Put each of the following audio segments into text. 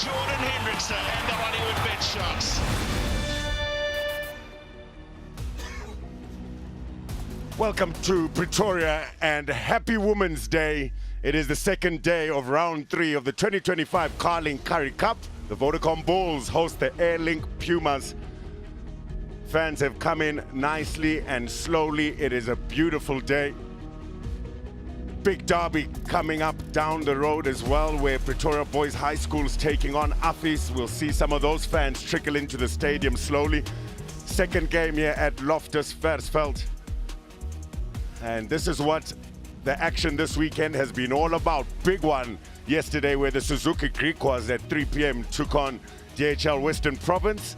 Jordan Hendrickson and the Hollywood Bet Sharks. Welcome to Pretoria and happy Women's Day. It is the second day of round 3 of the 2025 Currie Cup. The Vodacom Bulls host the Airlink Pumas. Fans have come in nicely and slowly. It is a beautiful day. Big derby coming up down the road as well, where Pretoria Boys High School is taking on Affis. We'll see some of those fans trickle into the stadium slowly. Second game here at Loftus Versfeld. And this is what the action this weekend has been all about. Big one yesterday where the Suzuki Griquas at 3 p.m. took on DHL Western Province.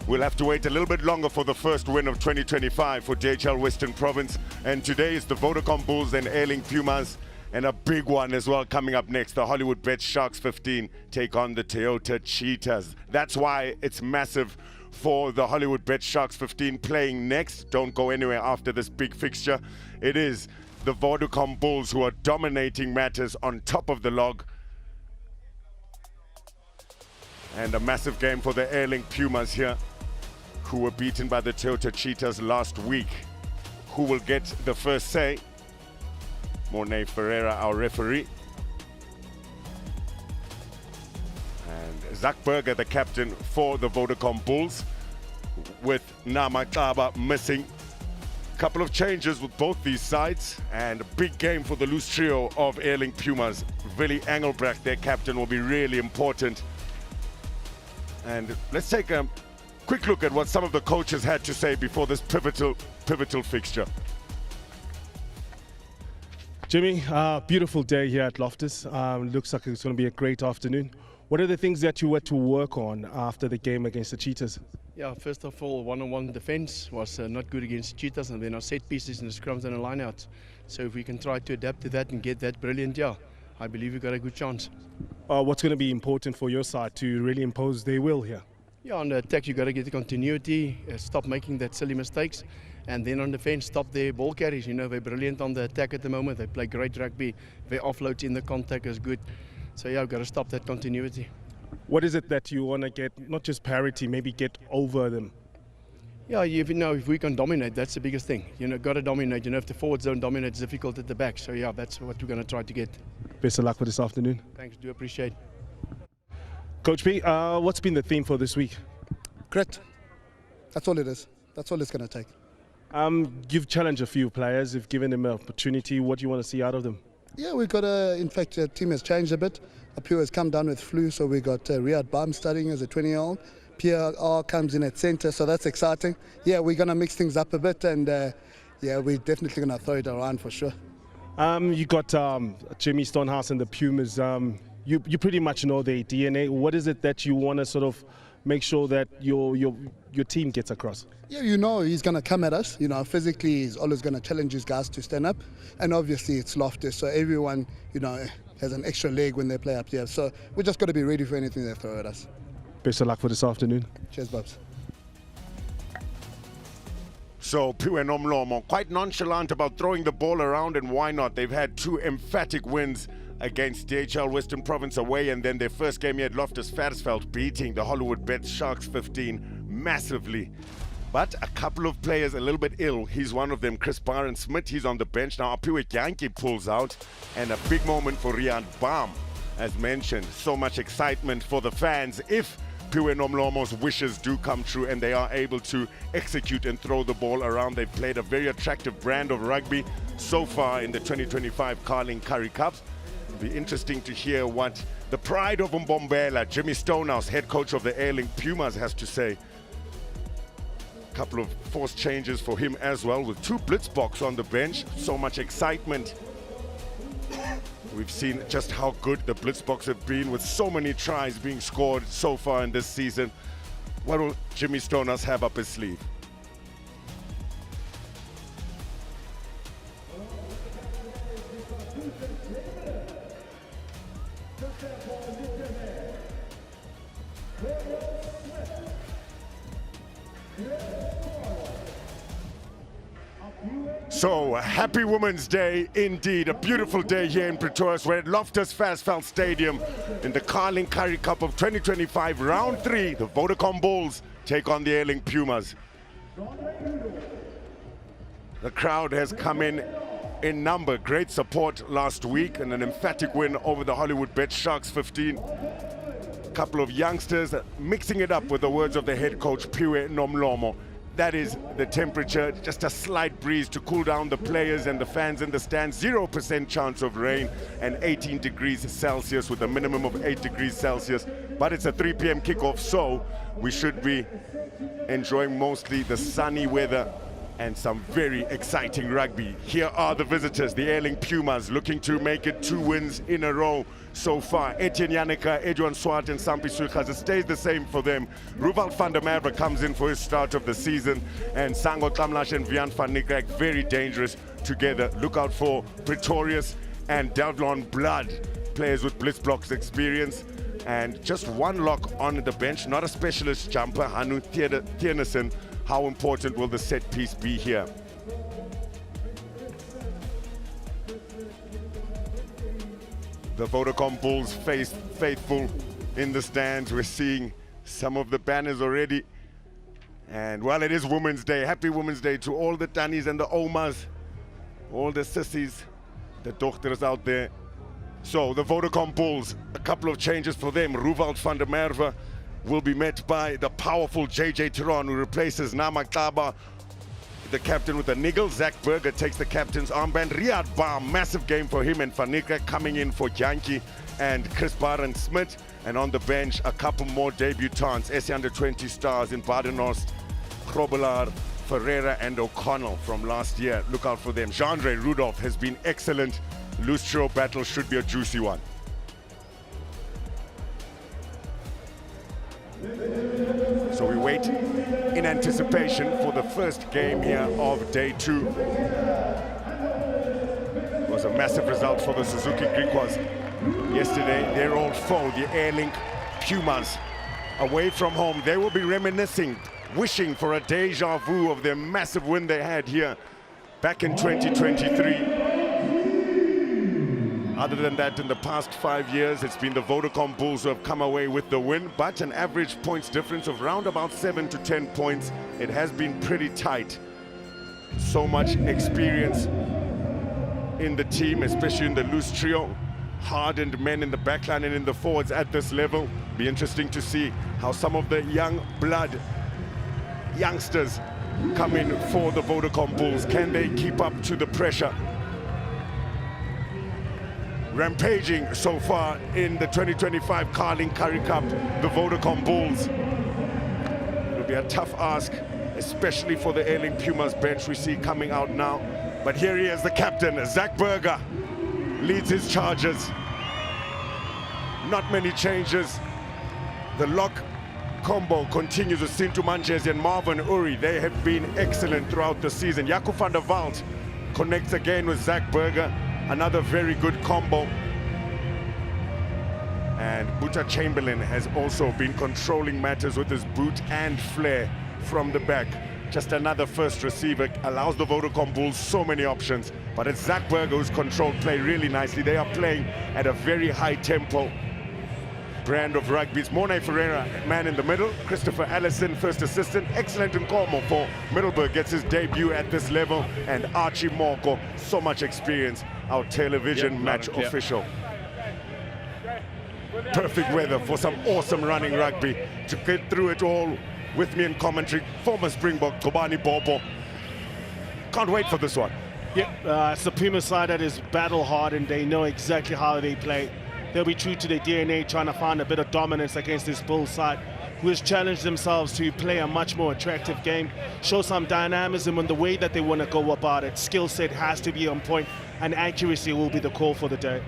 We'll have to wait a little bit longer for the first win of 2025 for DHL Western Province. And today is the Vodacom Bulls and Airlink Pumas. And a big one as well coming up next. The Hollywood Bet Sharks 15 take on the Toyota Cheetahs. That's why it's massive for the Hollywood Bet Sharks 15 playing next. Don't go anywhere after this big fixture. It is the Vodacom Bulls who are dominating matters on top of the log. And a massive game for the Airlink Pumas here, who were beaten by the Toyota Cheetahs last week. Who will get the first say? Mornay Ferreira, our referee. And Zach Berger, the captain for the Vodacom Bulls, with Nama Kaba missing. Couple of changes with both these sides, and a big game for the loose trio of Airlink Pumas. Willie Engelbrecht, their captain, will be really important. And let's take a quick look at what some of the coaches had to say before this pivotal fixture. Jimmy, beautiful day here at Loftus. Looks like it's going to be a great afternoon. What are the things that you had to work on after the game against the Cheetahs? Yeah, first of all, one-on-one defense was not good against Cheetahs, and then our set pieces in the scrums and the lineouts. So if we can try to adapt to that and get that brilliant, yeah, I believe we've got a good chance. What's going to be important for your side to really impose their will here? Yeah, on the attack, you got to get the continuity, stop making that silly mistakes, and then on defense, stop their ball carries. You know, they're brilliant on the attack at the moment. They play great rugby. Their offloads in the contact is good. So yeah, we've got to stop that continuity. What is it that you want to get, not just parity, maybe get over them? Yeah, you know, if we can dominate, that's the biggest thing. You know, got to dominate. You know, if the forwards don't dominate, it's difficult at the back. So yeah, that's what we're going to try to get. Best of luck for this afternoon. Thanks, do appreciate. Coach P, what's been the theme for this week? Grit. That's all it is. That's all it's going to take. You've challenged a few players, you've given them an opportunity. What do you want to see out of them? Yeah, we've got in fact, the team has changed a bit. Apio has come down with flu, so we got Riyad Baum studying as a 20-year-old. Pierre R comes in at centre, so that's exciting. Yeah, we're going to mix things up a bit, and yeah, we're definitely going to throw it around for sure. You got Jimmy Stonehouse and the Pumas. You pretty much know their DNA. What is it that you want to sort of make sure that your team gets across? Yeah, you know he's going to come at us. You know, physically he's always going to challenge his guys to stand up. And obviously it's Loftus, so everyone, you know, has an extra leg when they play up here. So we just got to be ready for anything they throw at us. Best of luck for this afternoon. Cheers, Bubs. So Piwe Nomlomo, quite nonchalant about throwing the ball around, and why not? They've had 2 emphatic wins against DHL Western Province away, and then their first game here at Loftus Versfeld, beating the Hollywood Bet Sharks 15 massively. But a couple of players a little bit ill. He's one of them, Chris Barron-Smith. He's on the bench now. Apiwe Kyanki pulls out, and a big moment for Riyad Baum. As mentioned, so much excitement for the fans if Piwe Nomlomo's wishes do come true and they are able to execute and throw the ball around. They've played a very attractive brand of rugby so far in the 2025 Currie Cup. It'll be interesting to hear what the pride of Umbombela, Jimmy Stonehouse, head coach of the Airlink Pumas, has to say. Couple of forced changes for him as well, with 2 blitzboks on the bench. So much excitement. We've seen just how good the blitzboks have been, with so many tries being scored so far in this season. What will Jimmy Stonehouse have up his sleeve? So, happy Women's Day indeed. A beautiful day here in Pretoria. We're at Loftus Versfeld Stadium in the Carling Currie Cup of 2025, round 3. The Vodacom Bulls take on the Airlink Pumas. The crowd has come in number. Great support last week and an emphatic win over the Hollywood Bet Sharks 15. A couple of youngsters mixing it up with the words of the head coach, Piwe Nomlomo. That is the temperature, just a slight breeze to cool down the players and the fans in the stands. 0% chance of rain and 18 degrees Celsius with a minimum of 8 degrees Celsius. But it's a 3 p.m. kickoff, so we should be enjoying mostly the sunny weather and some very exciting rugby. Here are the visitors, the Airlink Pumas, looking to make it 2 wins in a row so far. Etienne Yannicka, Edouan Swart and Sampi Suikhas. It stays the same for them. Ruvald van der Merwe comes in for his start of the season, and Sango Klamlash and Vian van Niekerk very dangerous together. Look out for Pretorius and Davlon Blood, players with Blitzblocks experience. And just one lock on the bench, not a specialist jumper, Hanu Tiernissen. How important will the set piece be here? The Vodacom Bulls face faithful in the stands. We're seeing some of the banners already. And while it is Women's Day, happy Women's Day to all the Tannies and the Omas, all the sissies, the dochters out there. So the Vodacom Bulls, a couple of changes for them. Ruvald van der Merwe will be met by the powerful JJ Theron, who replaces Namakaba, the captain, with a niggle. Zach Berger takes the captain's armband. Riyad Baum, massive game for him and Van Niekerk coming in for Yankee and Chris Barron-Smith. And on the bench, a couple more debutants, SA Under-20 stars in Badenhorst, Grobbelaar, Ferreira and O'Connell from last year. Look out for them. Jean-Ray Rudolph has been excellent. Loose trio battle should be a juicy one. So we wait in anticipation for the first game here of day 2. It was a massive result for the Suzuki Griquas yesterday. Their old foe, the Airlink Pumas, away from home. They will be reminiscing, wishing for a deja vu of their massive win they had here back in 2023. Other than that, in the past 5 years, it's been the Vodacom Bulls who have come away with the win, but an average points difference of around about 7 to 10 points. It has been pretty tight. So much experience in the team, especially in the loose trio. Hardened men in the backline and in the forwards at this level. Be interesting to see how some of the young blood youngsters come in for the Vodacom Bulls. Can they keep up to the pressure? Rampaging so far in the 2025 Carling Currie Cup, the Vodacom Bulls. It'll be a tough ask, especially for the Airlink Pumas bench we see coming out now. But here he is, the captain, Zach Berger, leads his charges. Not many changes. The lock combo continues with Sintu Manches and Marvin Uri. They have been excellent throughout the season. Jaco van der Walt connects again with Zach Berger. Another very good combo. And Buta Chamberlain has also been controlling matters with his boot and flair from the back. Just another first receiver, allows the Vodacom Bulls so many options. But it's Zach Berger who's controlled play really nicely. They are playing at a very high tempo brand of rugby. It's Morne Ferreira, man in the middle. Christopher Allison, first assistant. Excellent in Nkomo for Middleburg, gets his debut at this level. And Archie Moko, so much experience, our television match official. Perfect weather for some awesome running rugby. To get through it all with me in commentary, former Springbok Kobani Bobo. Can't wait for this one. Yeah, it's the Puma side that is battle hard and they know exactly how they play. They'll be true to their DNA, trying to find a bit of dominance against this Bulls side, who has challenged themselves to play a much more attractive game, show some dynamism in the way that they want to go about it. Skill set has to be on point, and accuracy will be the call for the day.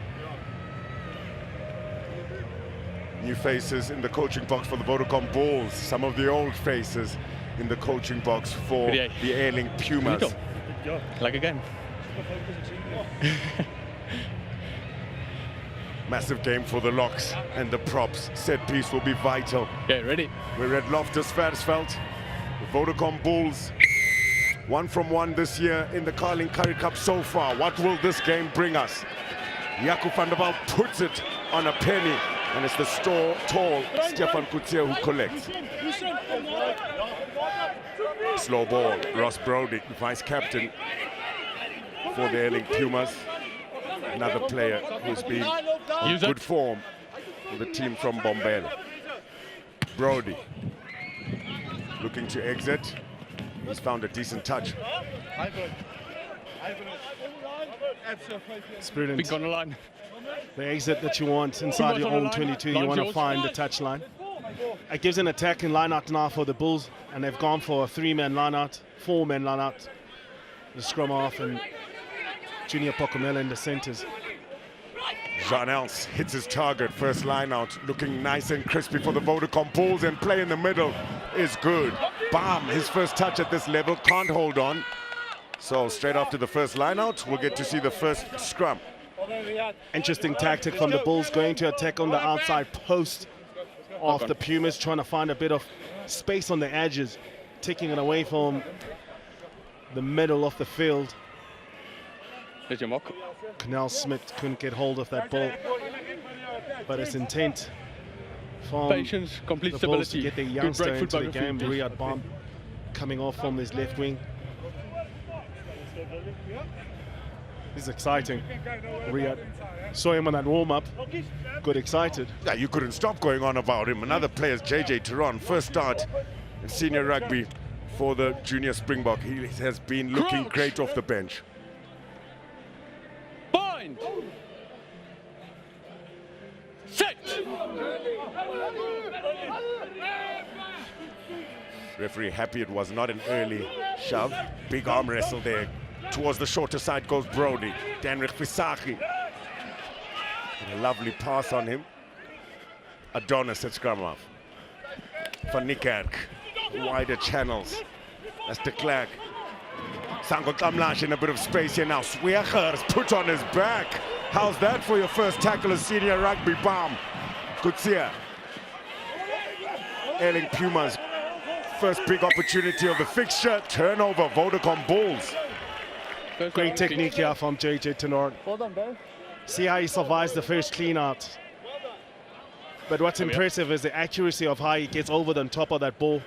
New faces in the coaching box for the Vodacom Bulls. Some of the old faces in the coaching box for the Airlink Pumas. Like again. Massive game for the locks and the props. Set piece will be vital. Okay, ready. We're at Loftus Versfeld. The Vodacom Bulls 1 from 1 this year in the Carling Currie Cup so far. What will this game bring us? Jaco van der Walt puts it on a penny, and it's the tall Stefan Coetzee who collects. Slow ball, Ross Brody, vice captain for the Airlink Pumas. Another player who's been in good form for the team from Bombela. Brody looking to exit. He's found a decent touch. It's brilliant. Big on the line. The exit that you want inside your own 22, you want to find the touch line. It gives an attacking line-out now for the Bulls, and they've gone for a 3-man line-out, 4-man line-out. The scrum off and Junior Pokomela in the centers. Jean Els hits his target, first line out, looking nice and crispy for the Vodacom Bulls, and play in the middle is good. Bam, his first touch at this level, can't hold on. So straight after the first line out, we'll get to see the first scrum. Interesting tactic from the Bulls, going to attack on the outside post of the Pumas, trying to find a bit of space on the edges, taking it away from the middle of the field. There's your mock. Canal Smith couldn't get hold of that ball, but it's intent from Patience, complete the Bulls to stability. get their Good youngster break into the football game. field. Riyad Bomb coming off from his left wing. This is exciting. Riyad saw him on that warm-up, got excited. Yeah, you couldn't stop going on about him. Another player is JJ Tehran, first start in senior rugby for the junior Springbok. He has been looking great off the bench. Bind. Set. Referee happy it was not an early shove. Big arm wrestle there. Towards the shorter side goes Brody. Danrich Visagie. A lovely pass on him. Adonis at scrum off. Van Niekerk. Wider channels. That's de Klerk. Sango Kamlash in a bit of space here now. Sweegers put on his back. How's that for your first tackle as senior rugby? Bam. Coetzee. Airlink Pumas. First big opportunity of the fixture. Turnover, Vodacom Bulls. Great technique here from JJ Tehran. Well done, bro. See how he survives the first clean out. But what's impressive is the accuracy of how he gets over the top of that ball.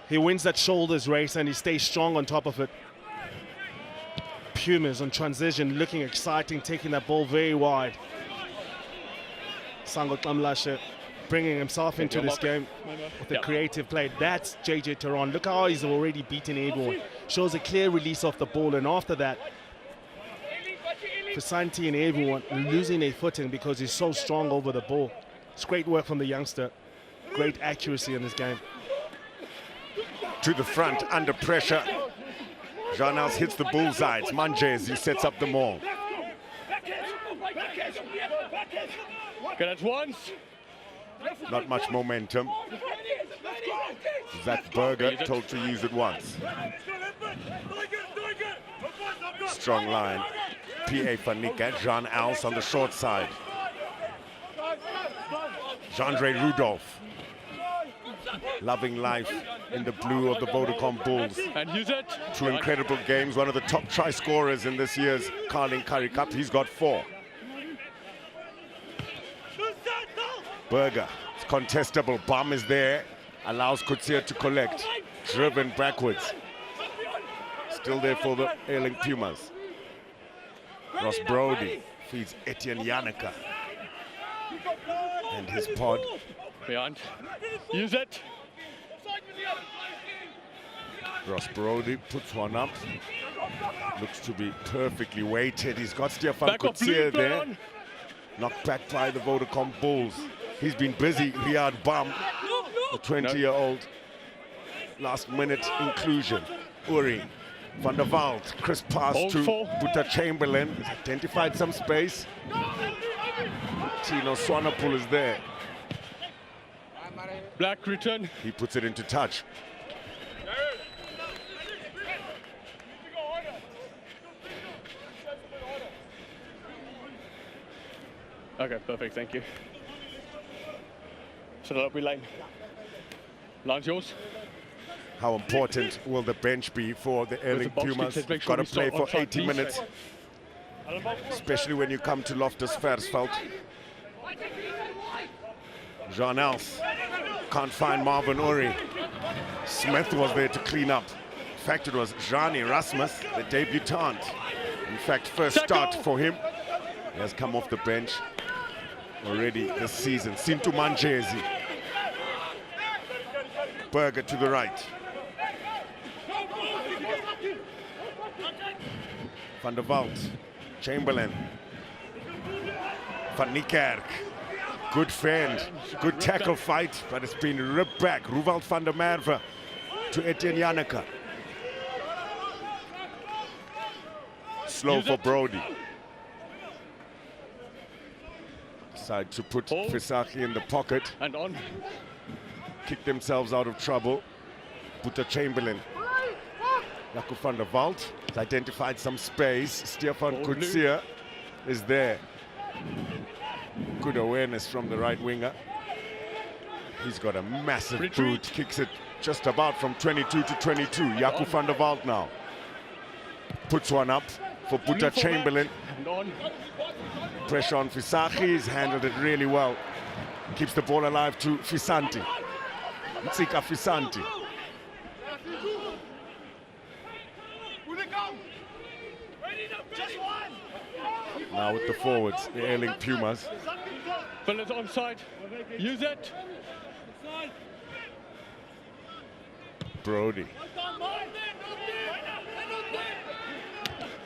He wins that shoulders race and he stays strong on top of it. Pumas on transition, looking exciting, taking that ball very wide. Sango Kamlashe bringing himself into this game with a creative play. That's JJ Tehran. Look how he's already beaten everyone. Shows a clear release of the ball, and after that, Visanti and everyone losing their footing because he's so strong over the ball. It's great work from the youngster. Great accuracy in this game. To the front, under pressure. Jean Els hits the bullseye. It's Manjes who sets up the maul. Get at once. Not much momentum. Zach Berger told to use it once. Strong line. P.A. Van Niekerk, Jean Els on the short side. Jandre Rudolph. Loving life in the blue of the Vodacom Bulls. And use it. Two incredible games, one of the top try scorers in this year's Carling Currie Cup. He's got 4. Berger, it's contestable. Bomb is there, allows Coetzee to collect. Driven backwards. Still there for the Airlink Pumas. Ross Brody feeds Etienne Yannicka. And his pod. Behind. Use it. Ross Brody puts one up. Looks to be perfectly weighted. He's got Stefan Back off Coetzee blue, there. Brian. Knocked back by the Vodacom Bulls. He's been busy. Riyad Bam, the 20-year-old. Last minute inclusion. Currie, Van der Walt, crisp pass Hold to for. Buta Chamberlain. He's identified some space. Tino Swanepoel is there. Black return. He puts it into touch. Okay, perfect, thank you. Set it up with line. Line's yours. How important will the bench be for the Airlink box Pumas? kick, let's make sure Got to we play start for onside, 80 please. minutes, especially when you come to Loftus Versfeld. Jean Els can't find Marvin Uri. Smith was there to clean up. In fact, it was Jean Erasmus, the debutant. In fact, first start for him. He has come off the bench already this season. Sintu Manjezi. Berger to the right. Van der Walt. Chamberlain. Van Niekerk. Good fend, good tackle fight, but it's been ripped back. Roewald van der Merwe to Etienne Janneke. Slow for Brody. Decide to put Fisaki in the pocket. And on. Kick themselves out of trouble. Buta Chamberlain. Jaco van der Walt has identified some space. Stefan Coetzee is there. Good awareness from the right winger. He's got a massive boot. Kicks it just about from 22 to 22. Jaco van der Walt now. Puts one up for Buta Chamberlain. Pressure on Fisaki. He's handled it really well. Keeps the ball alive to Fisanti. Mtsika Fisanti. Now with the forwards, the Airlink Pumas. Fellas onside. Use it. Brody.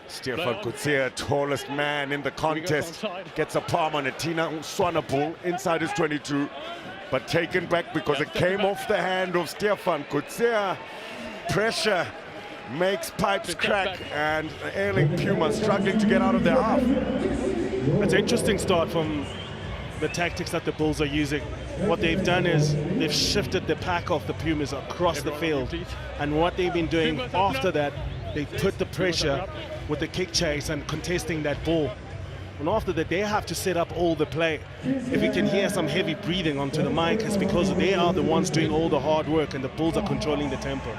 Stefan Coetzee, tallest man in the contest, gets a palm on it. Tina Swanepoel inside his 22, but taken back because it came off the hand of Stefan Coetzee. Pressure makes pipes crack, and the Airlink Pumas struggling to get out of their half. It's an interesting start from the tactics that the Bulls are using. What they've done is they've shifted the pack of the Pumas across the field, and what they've been doing after that, they put the pressure with the kick chase and contesting that ball. And after that, they have to set up all the play. If you can hear some heavy breathing onto the mic, it's because they are the ones doing all the hard work and the Bulls are controlling the tempo.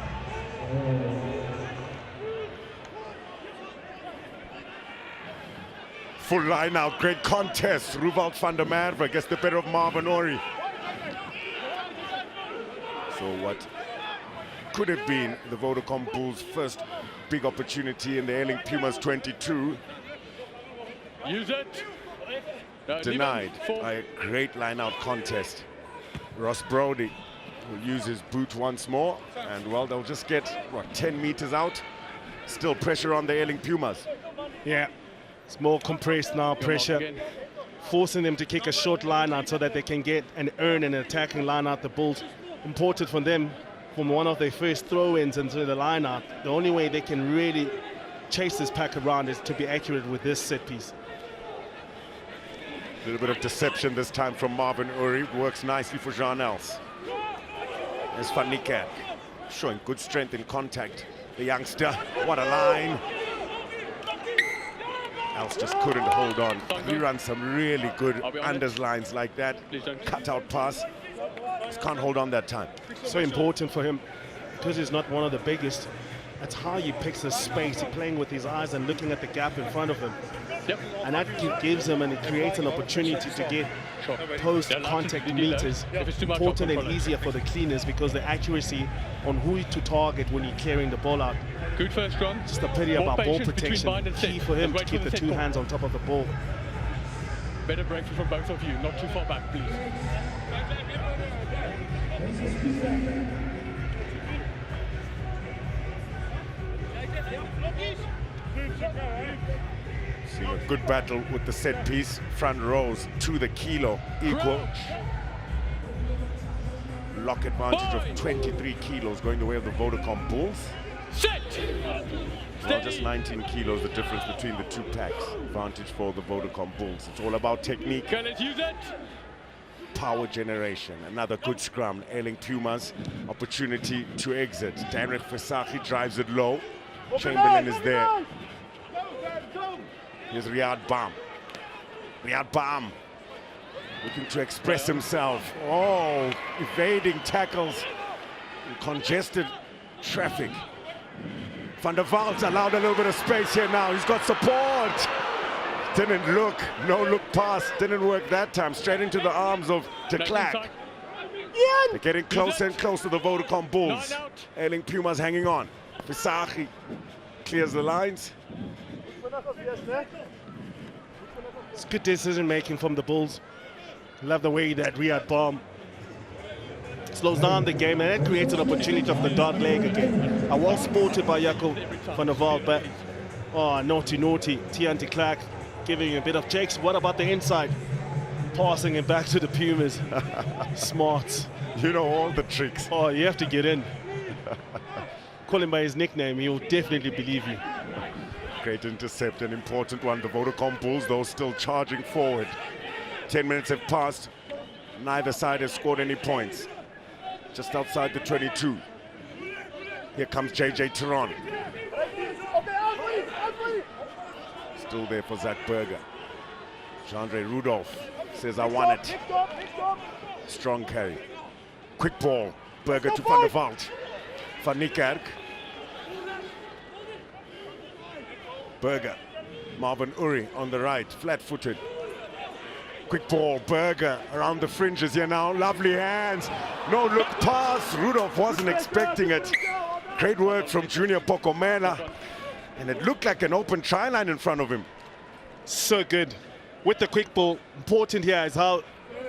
Full line out, great contest. Roewald van der Merwe gets the better of Marvin Uri. So what could have been the Vodacom Bulls' first big opportunity in the Airlink Pumas 22. Use it. Denied by a great line-out contest. Ross Brody will use his boot once more, and well, they'll just get, what, 10 meters out? Still pressure on the Airlink Pumas. Yeah, it's more compressed now, pressure, forcing them to kick a short line-out so that they can get and earn an attacking line-out. The Bulls imported from them from one of their first throw-ins into the line-out. The only way they can really chase this pack around is to be accurate with this set piece. A little bit of deception this time from Marvin Uri. Works nicely for Jean Els. There's Van Niekerk, showing good strength in contact. The youngster, what a line. Els just couldn't hold on. He runs some really good unders lines like that. Cut-out pass. Just can't hold on that time. So important for him because he's not one of the biggest. That's how he picks his space. He's playing with his eyes and looking at the gap in front of him. Yep. And that gives him and it creates an opportunity to get post-contact meters. Important and easier for the cleaners because the accuracy on who to target when you're clearing the ball out. Good first run. Just a pity about ball protection. Key for him to keep the two hands on top of the ball. Better breakthrough from both of you. Not too far back, please. See a good battle with the set piece. Front rows to the kilo equal. Lock advantage of 23 kilos going the way of the Vodacom Bulls. Set! Well, just 19 kilos the difference between the two packs. Advantage for the Vodacom Bulls. It's all about technique. Okay, let's use it. Power generation. Another good scrum. Airlink Pumas opportunity to exit. Derek Fisaki drives it low. Chamberlain is there. Here's Riyad Bam. Riyad Bam looking to express himself. Oh, evading tackles. Congested traffic. Van der Vaart allowed a little bit of space here now. He's got support. Didn't look, no look pass, didn't work that time. Straight into the arms of de Klerk. They're getting closer and closer to the Vodacom Bulls. Airlink Pumas hanging on. Visagie clears the lines. It's good decision making from the Bulls. Love the way that Riyad Bomb slows down the game, and it creates an opportunity of the dog leg again. I was spotted by Jaco van der Vaart, but naughty. Tian de Klerk giving him a bit of checks. What about the inside? Passing it back to the Pumas. Smart. You know all the tricks. Oh, you have to get in. Call him by his nickname, he will definitely believe you. Great intercept, an important one. The Vodacom Bulls, though, still charging forward. 10 minutes have passed. Neither side has scored any points. Just outside the 22. Here comes JJ Teron. Still there for Zach Berger. Jean-Andre Rudolph says, I want it. Strong carry. Quick ball. Berger to Van der Vaart. Van Niekerk. Berger. Marvin Uri on the right, flat-footed. Quick ball, Berger around the fringes here now. Lovely hands. No look pass. Rudolph wasn't expecting it. Great work from Junior Pokomela. And it looked like an open try line in front of him. So good. With the quick ball, important here is how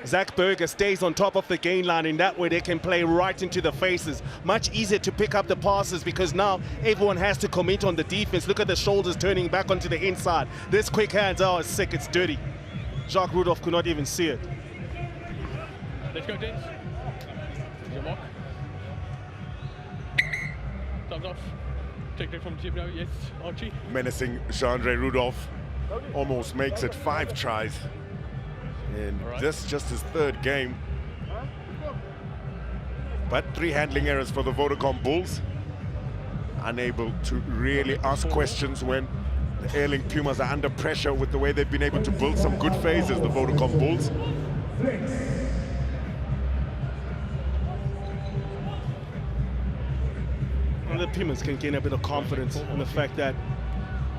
Zach Berger stays on top of the gain line. In that way, they can play right into the faces. Much easier to pick up the passes because now everyone has to commit on the defense. Look at the shoulders turning back onto the inside. This quick hands, oh, it's sick, it's dirty. Jacques Rudolph could not even see it. Let's go, James. Your mark. Thumbs off. Take it from Jim now. Yes, Archie. Menacing Jean-Andre Rudolph. Almost makes it 5 tries. And this just his 3rd game. But 3 handling errors for the Vodacom Bulls. Unable to really ask questions when the Airlink Pumas are under pressure with the way they've been able to build some good phases, the Vodacom Bulls. And the Pumas can gain a bit of confidence in the fact that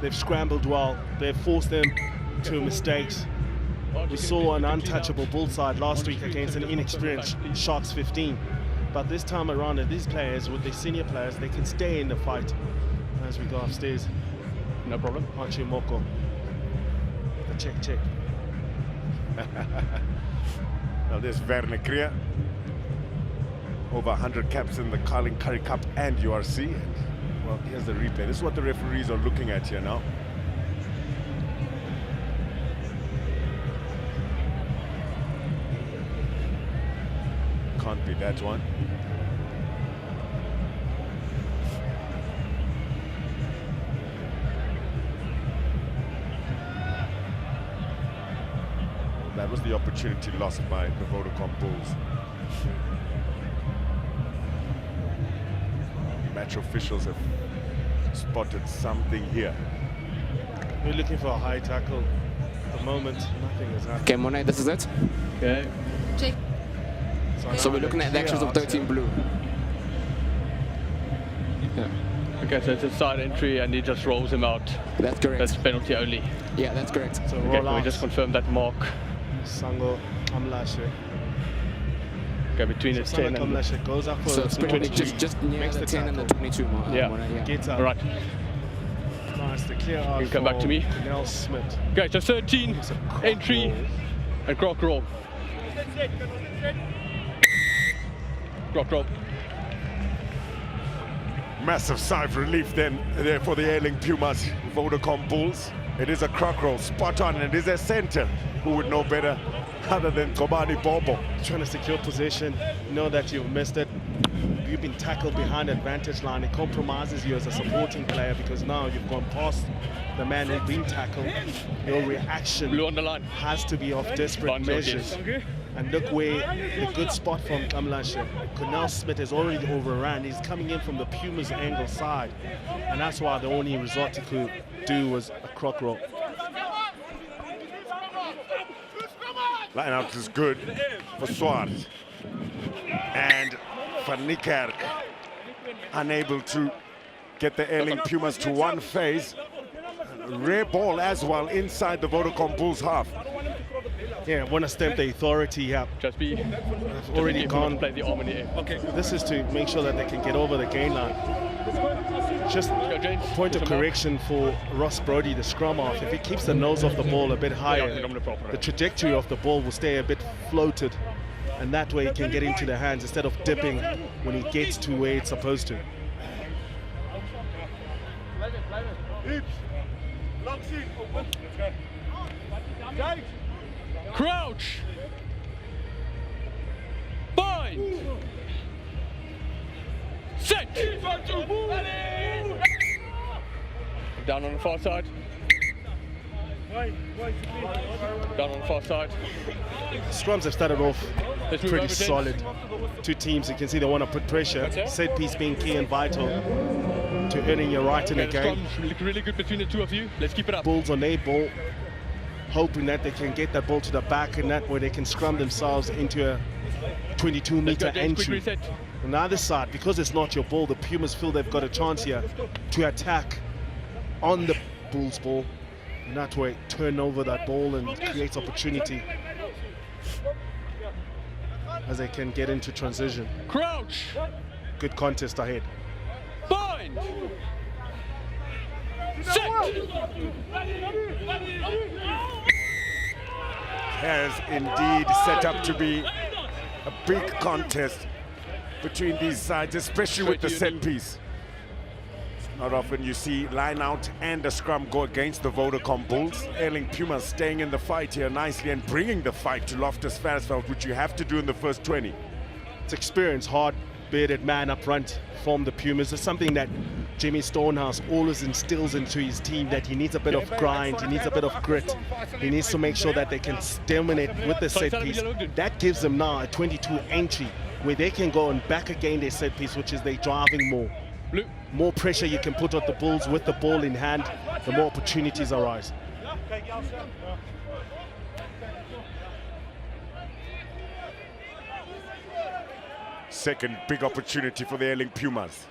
they've scrambled well. They've forced them to mistakes. We saw an untouchable Bull side last week against an inexperienced Sharks 15. But this time around, these players, with the senior players, they can stay in the fight as we go upstairs. No problem. Archie Moko. Check. Now there's Verne Krier. Over 100 caps in the Carling Currie Cup and URC. And, well, here's the replay. This is what the referees are looking at here now. Can't be that one. That was the opportunity lost by the Vodacom Bulls. Match officials have spotted something here. We're looking for a high tackle. At the moment, nothing has happened. Okay, Monet, this is it. Okay. So we're looking at the actions of 13 blue. Yeah. Okay, so it's a side entry and he just rolls him out. That's correct. That's penalty only. Yeah, that's correct. So Okay, roll can we out. just confirm that mark? Sango Kamlashe. Okay, between the 10 and... Kamlashe goes up for So it's pretty 22. just near Makes the the 10 and the tackle. 22 mark. Yeah. Monet, yeah. Gets up. All right. Nice, the clear out. You come back to me. Nell Smith. Okay, so 13, It's a croc entry, roll. and croc roll. Croc roll. Massive sigh of relief then there for the Airlink Pumas Vodacom Bulls. It is a croc roll, spot on, and it is their center who would know better other than Kobani Bobo. Trying to secure possession, know that you've missed it. You've been tackled behind advantage line. It compromises you as a supporting player because now you've gone past the man who's been tackled. Your reaction Blue on the line. has to be of desperate Line shot, measures. yes. And look where the good spot from Kamlashe. Cornell Smith has already overrun. He's coming in from the Pumas angle side. And that's why the only result he could do was a croc roll. Line out is good for Swart. And Van Niekerk unable to get the Airlink Pumas to one phase. Rare ball as well inside the Vodacom Bulls half. Yeah, want to stamp the authority here. Just be Already gone. play the arm in the air. Okay. This is to make sure that they can get over the gain line. Just a point of correction for Ross Brody, the scrum half. If he keeps the nose of the ball a bit higher, the trajectory of the ball will stay a bit floated, and that way he can get into the hands instead of dipping when he gets to where it's supposed to. Crouch. Bind. Set. Down on the far side. Down on the far side. Scrums have started off Let's move pretty over 10. solid. Two teams, you can see they want to put pressure. Set piece being key and vital to earning your right in the Okay, the game. scrums look really good between the two of you. Let's keep it up. Bulls on their ball, hoping that they can get that ball to the back, and that way they can scrum themselves into a 22-meter Let's go, James, quick entry. reset. On the other side, because it's not your ball, the Pumas feel they've got a chance here to attack on the Bulls' ball, and that way turn over that ball and create opportunity as they can get into transition. Crouch. Good contest ahead. Bind. Set. Has indeed set up to be a big contest between these sides, especially with the set piece. Not often you see line out and a scrum go against the Vodacom Bulls. Airlink Pumas staying in the fight here nicely and bringing the fight to Loftus Versfeld, which you have to do in the first 20. It's experience, hard-bearded man up front from the Pumas. It's something that Jimmy Stonehouse always instills into his team, that he needs a bit of grind, he needs a bit of grit. He needs to make sure that they can dominate with the set piece. That gives them now a 22 entry where they can go and back again their set piece, which is they driving more. Blue. More pressure you can put on the Bulls with the ball in hand, the more opportunities arise. Second big opportunity for the Airlink Pumas.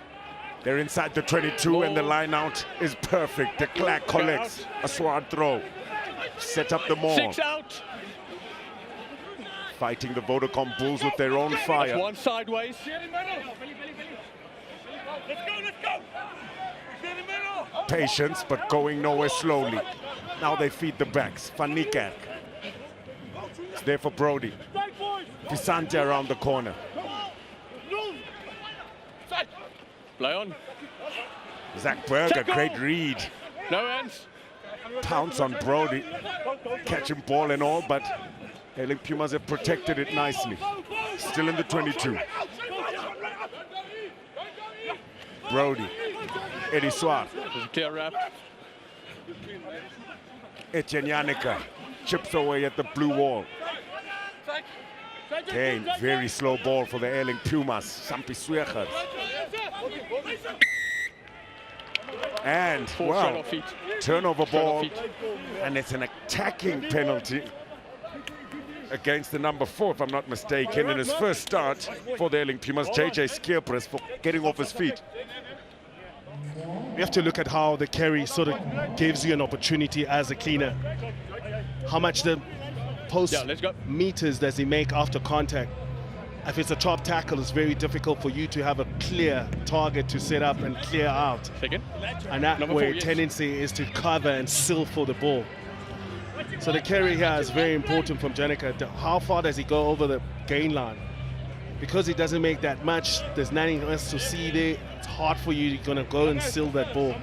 They're inside the 22 and the line out is perfect. De Klerk collects a sword throw. Set up the maul. 6 out. Fighting the Vodacom Bulls with their own That's fire. one sideways. Patience, but going nowhere slowly. Now they feed the backs. Van Niekerk. It's there for Brody. Visante around the corner. Play on. Zach Berger, great read. No hands. Pounce on Brody. Catching ball and all, but Airlink Pumas have protected it nicely. Still in the 22. Brody. Eddie Swart. There's a clear wrap. Etienne Yannicka chips away at the blue wall. Again, very slow ball for the Airlink Pumas. Sampi Sweger. And, well, turnover ball. And it's an attacking penalty against the number 4, if I'm not mistaken, in his first start for the Airlink Pumas, JJ Skierpres, for getting off his feet. You have to look at how the carry sort of gives you an opportunity as a cleaner. How much the post meters does he make after contact? If it's a top tackle, it's very difficult for you to have a clear target to set up and clear out. Second. And that Number way, 4, yes. tendency is to cover and seal for the ball. So the carry here is very important from Janica. How far does he go over the gain line? Because he doesn't make that much, there's nothing else to see there. It's hard for you, you're going to go and seal that ball.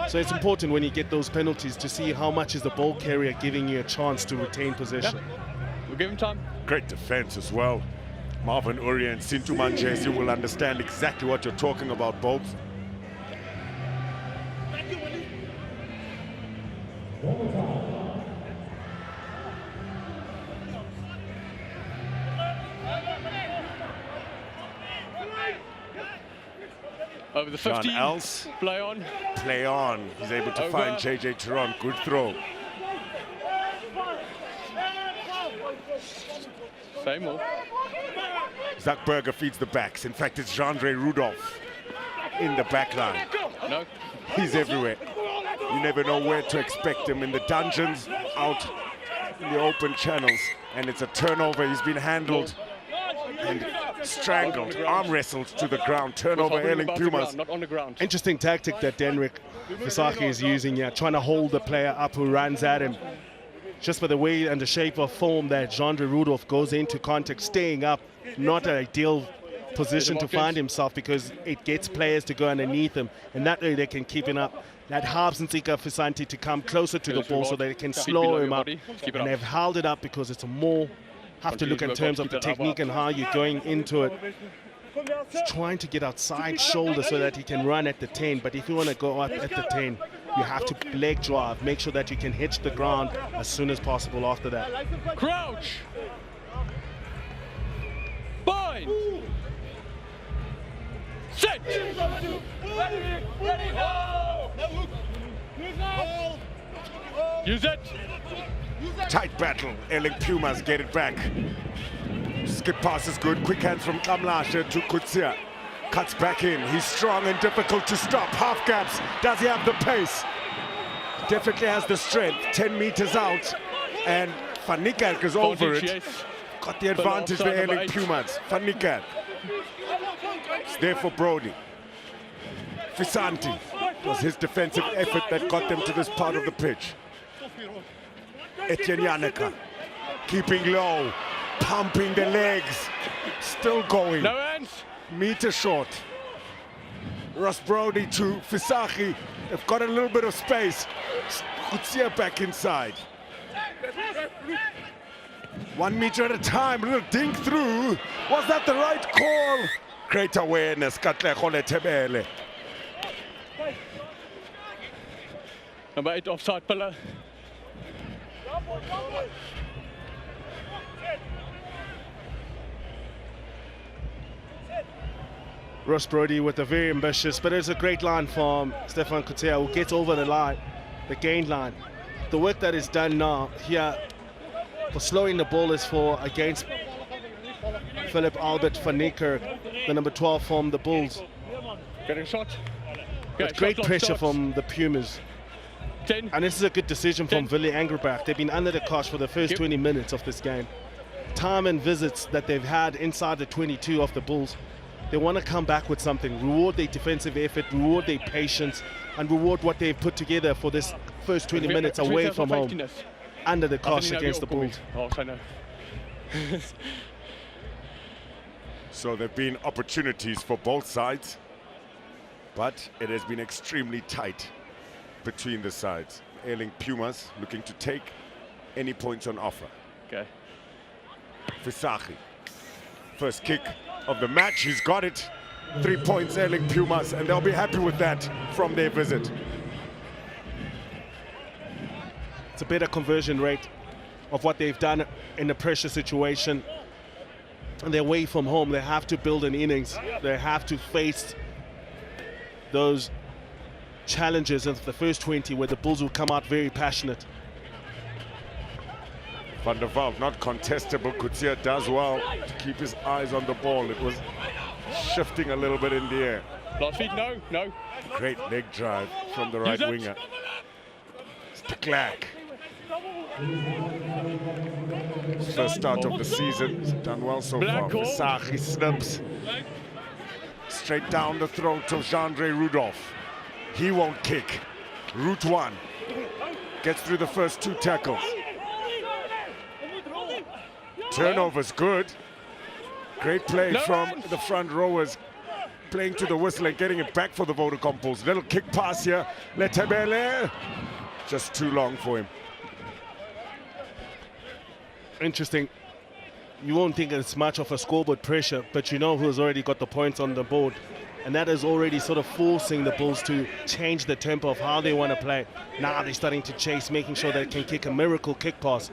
So it's important when you get those penalties to see how much is the ball carrier giving you a chance to retain possession. We'll give him time. Great defense as well. Marvin Uri and Sintu Manjesi will understand exactly what you're talking about, both. Over the 15. John Else. Play on. Play on. He's able to Over. find JJ Turon. Good throw. Same more. Zach Berger feeds the backs. In fact, it's Jandre Rudolph. in the back line. No. He's everywhere. You never know where to expect him, in the dungeons, out in the open channels. And it's a turnover. He's been handled and strangled, arm wrestled to the ground. Turnover, Airlink Pumas. Not on the ground. Interesting tactic that Denrick Visaki is using here, trying to hold the player up who runs at him. Just by the way and the shape of form that Jandre Rudolph goes into contact, staying up, not an ideal position to find himself because it gets players to go underneath him, and that way they can keep him up. That helps Nsika Fisanti to come closer to the ball so they can slow him up. And they've held it up because it's a more, have to look in terms of the technique and how you're going into it. He's trying to get outside shoulder so that he can run at the 10, but if you want to go up at the 10, you have to leg drive, make sure that you can hit the ground as soon as possible after that. Crouch. Bind. Set. Use it. Tight battle. Airlink Pumas get it back. Skip pass is good. Quick hands from Kamlashe to Kutsia. Cuts back in. He's strong and difficult to stop. Half gaps. Does he have the pace? Definitely has the strength. 10 meters out. And Van Niekerk is over it. Got the advantage, the Airlink Pumas. Van Niekerk. It's there for Brody. Fisanti. It was his defensive effort that got them to this part of the pitch. Etienne Yaneka. Keeping low. Pumping the legs. Still going. No hands. Meter short. Ross Brody to Fisaki. They've got a little bit of space. Kutsia back inside. 1 meter at a time. A little dink through. Was that the right call? Great awareness. Katlego Lethebele. Number 8 offside pillar. Ross Brody with a very ambitious, but it's a great line from Stefan Kutea, who gets over the line, the gain line. The work that is done now here for slowing the ball is for against Philip Albert van Niekerk, the number 12 from the Bulls. Getting shot. But great pressure from the Pumas. 10. And this is a good decision from Willie Angerbach. They've been under the cosh for the first 20 minutes of this game. Time and visits that they've had inside the 22 of the Bulls. They want to come back with something, reward their defensive effort, reward their patience, and reward what they've put together for this first 20 minutes away from home, under the cosh against the Bulls. Oh, I know. So there have been opportunities for both sides, but it has been extremely tight between the sides. Airlink Pumas looking to take any points on offer. Okay. Fisaki. First kick of the match, he's got it. 3 points, Airlink Pumas, and they'll be happy with that from their visit. It's a better conversion rate of what they've done in the pressure situation. And they're away from home. They have to build an innings. They have to face those challenges of the first 20 where the Bulls will come out very passionate. Van der Walt, not contestable. Kutsia does well to keep his eyes on the ball. It was shifting a little bit in the air. Last feet, no, no. Great leg drive from the right winger. Sticklack. First start of the season. He's done well so far. Visagi snips. Straight down the throat of Jandre Rudolph. He won't kick. Route 1. Gets through the first 2 tackles. Turnover's good. Great play from the front rowers, playing to the whistle and getting it back for the Vodacom Bulls. Little kick pass here. Lethebele. Just too long for him. Interesting. You won't think it's much of a scoreboard pressure, but you know who's already got the points on the board. And that is already sort of forcing the Bulls to change the tempo of how they want to play. Now they're starting to chase, making sure they can kick a miracle kick pass.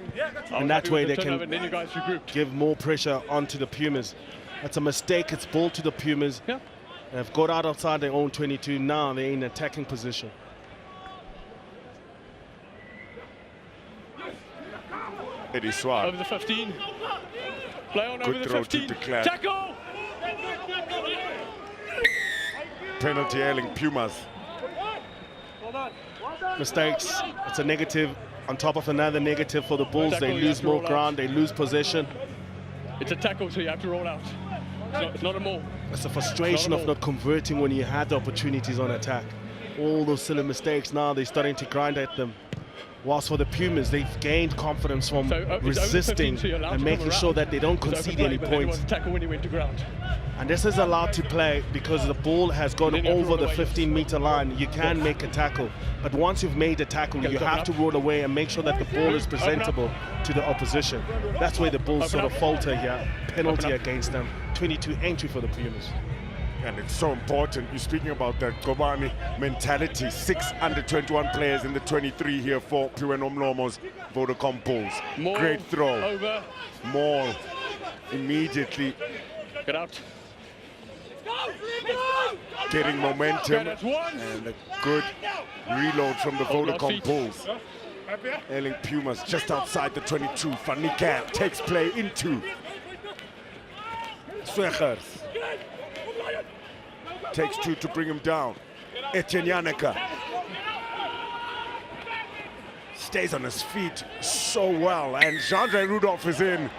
And that way they can give more pressure onto the Pumas. That's a mistake. It's ball to the Pumas. Yeah. They've got out outside their own 22. Now they're in attacking position. Eddie Swart. Over the 15. Play on Good over the throw 15. to Declan. Tackle! penalty, Airlink Pumas. Mistakes, it's a negative on top of another negative for the Bulls. They lose more ground, they lose possession. It's a tackle, so you have to roll out. It's not a maul. It's a frustration of not converting when you had the opportunities on attack. All those silly mistakes, now they're starting to grind at them. Whilst for the Pumas, they've gained confidence from resisting and making sure that they don't concede any points. Tackle when he went to ground. And this is allowed to play because the ball has gone over the 15-meter line. You can make a tackle, but once you've made a tackle, you have to roll away and make sure that the ball is presentable to the opposition. That's where the Bulls sort of falter here. Penalty against them. 22 entry for the Pumas. And it's so important. You're speaking about that Kobani mentality. 6 under-21 players in the 23 here for Puenomlomo's Vodacom Bulls. Great throw. Over. Maul immediately Get out. getting momentum. And a good reload from the Vodacom Bulls. Airlink Pumas just outside the 22. Fanika takes play into Swechers. Takes 2 to bring him down. Etienne Yaneka stays on his feet so well, and Jean-Andre Rudolph is in.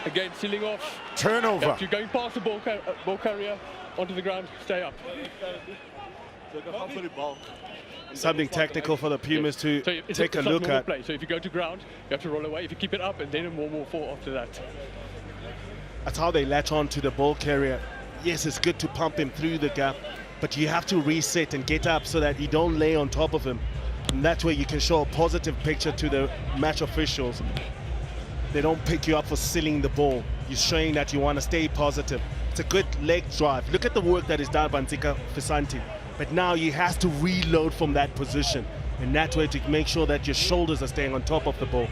Again, sealing off. Turnover. If you're going past the ball carrier onto the ground, stay up. Something technical for the Pumas to take a look at. Play. So if you go to ground, you have to roll away. If you keep it up, and then more will fall after that. That's how they latch on to the ball carrier. Yes, it's good to pump him through the gap, but you have to reset and get up so that you don't lay on top of him. And that way you can show a positive picture to the match officials. They don't pick you up for sealing the ball. You're showing that you want to stay positive. It's a good leg drive. Look at the work that is done by Ntsika Fisanti. But now he has to reload from that position. And that way to make sure that your shoulders are staying on top of the ball.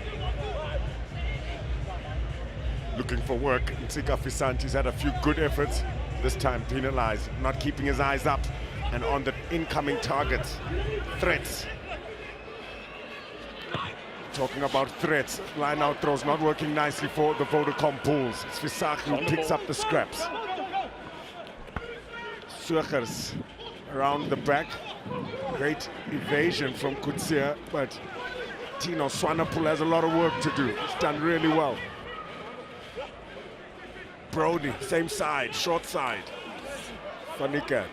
Looking for work. Ntsika Fisanti's had a few good efforts. This time penalized, not keeping his eyes up and on the incoming targets. Threats. Talking about threats, line out throws not working nicely for the Vodacom Bulls. It's Fisach who picks up the scraps. Swechers around the back. Great evasion from Kutsia, but Tino Swanepoel has a lot of work to do. He's done really well. Brody, same side, short side. Fanika.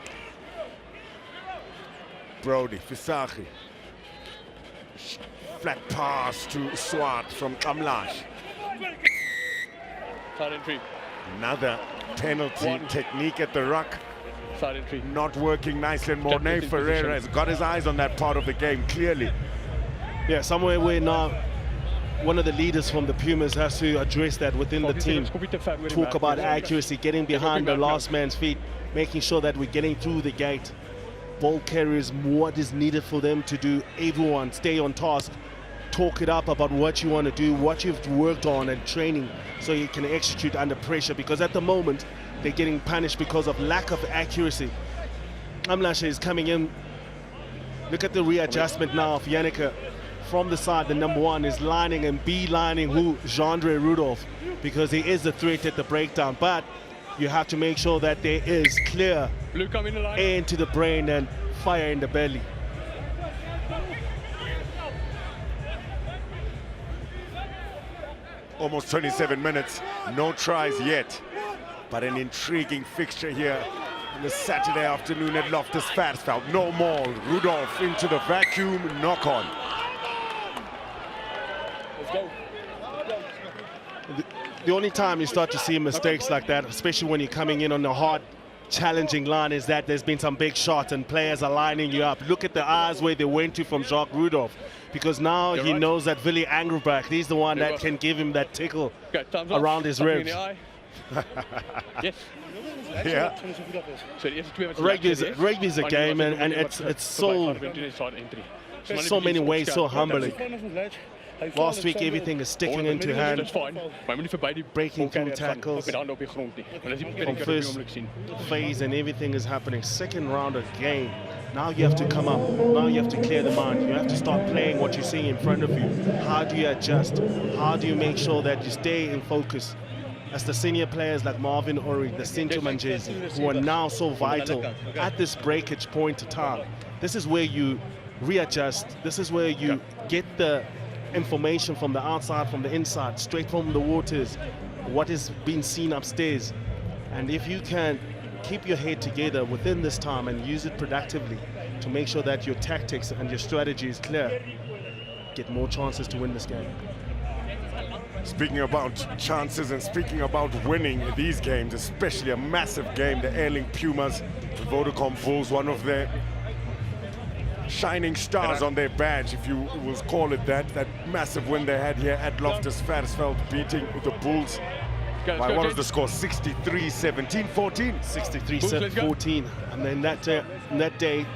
Brody, Fisachi. Flat pass to Swart from Kamlash. Side entry. Another penalty technique at the ruck. Side entry. Not working nicely, and Mornay Ferreira has got his eyes on that part of the game, clearly. Yeah, somewhere where now one of the leaders from the Pumas has to address that within the team. Talk about accuracy, getting behind the last man's feet, making sure that we're getting through the gate. Ball carriers, what is needed for them to do. Everyone stay on task. Talk it up about what you want to do, what you've worked on and training, so you can execute under pressure, because at the moment they're getting punished because of lack of accuracy. Amlashe is coming in. Look at the readjustment now of Yaneka. From the side, the number 1 is lining and beelining who? Jean-Andre Rudolph, because he is the threat at the breakdown. But you have to make sure that there is clear air into the brain and fire in the belly. Almost 27 minutes, no tries yet, but an intriguing fixture here on this Saturday afternoon at Loftus Versfeld. No more. Rudolph into the vacuum, knock on. The only time you start to see mistakes like that, especially when you're coming in on a hard, challenging line, is that there's been some big shots and players are lining you up. Look at the eyes where they went to from Jacques Rudolph, because now he knows that Willie Angerbach, he's the one that can give him that tickle around his ribs. Yes. Yeah. Rugby is a game, and it's so many ways so humbling. Last week everything is sticking into hand, breaking through tackles from first phase, and everything is happening. Second round of game, now you have to come up, now you have to clear the mind, you have to start playing what you're seeing in front of you. How do you adjust? How do you make sure that you stay in focus? as the senior players like Marvin Ori, the Sintuman jersey, who are now so vital at this breakage point of time. This is where you readjust. This is where you get the information from the outside, from the inside, straight from the waters, what is being seen upstairs. And if you can keep your head together within this time and use it productively to make sure that your tactics and your strategy is clear, get more chances to win this game. Speaking about chances and speaking about winning these games, especially a massive game, the Airlink Pumas, the Vodacom Bulls, one of their shining stars on their badge, if you will call it that. That massive win they had here at Loftus Versfeld, beating the Bulls by what was the score? 63-17, 14? 63-14. And then that day,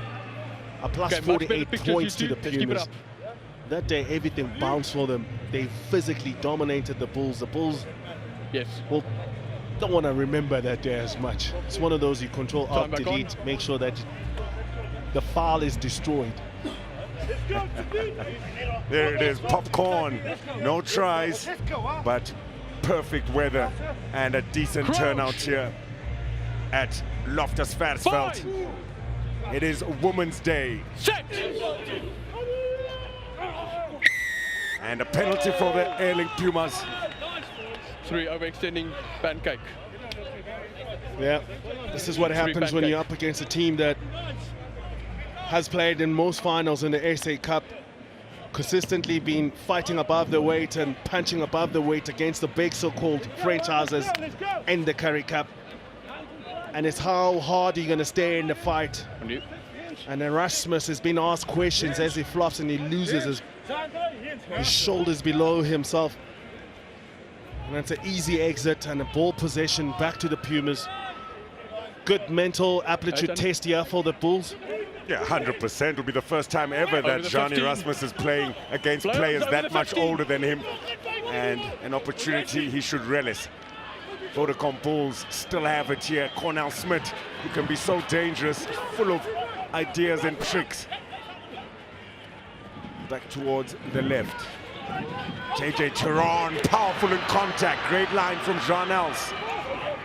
a plus 48 points to the Pumas. That day, everything bounced for them. They physically dominated the Bulls. The Bulls, well, don't want to remember that day as much. It's one of those you control, alt, delete, make sure that the file is destroyed. There it is, popcorn. No tries, but perfect weather and a decent turnout here at Loftus Versfeld. It is Women's Day. And a penalty for the Airlink Pumas. 3 overextending pancake. Yeah, this is what happens when you're up against a team that has played in most finals in the SA Cup, consistently been fighting above the weight and punching above the weight against the big so-called franchises in the Currie Cup. And it's how hard you're going to stay in the fight. And Erasmus has been asked questions as he flops and he loses his shoulders below himself. And it's an easy exit and a ball possession back to the Pumas. Good mental aptitude test here for the Bulls. Yeah, 100%. It'll be the first time ever that Johnny Erasmus is playing against players that much older than him, and an opportunity he should relish. Vodacom Bulls still have it here. Cornell Smith, who can be so dangerous, full of ideas and tricks. Back towards the left. JJ Tehran, powerful in contact. Great line from Jean Els.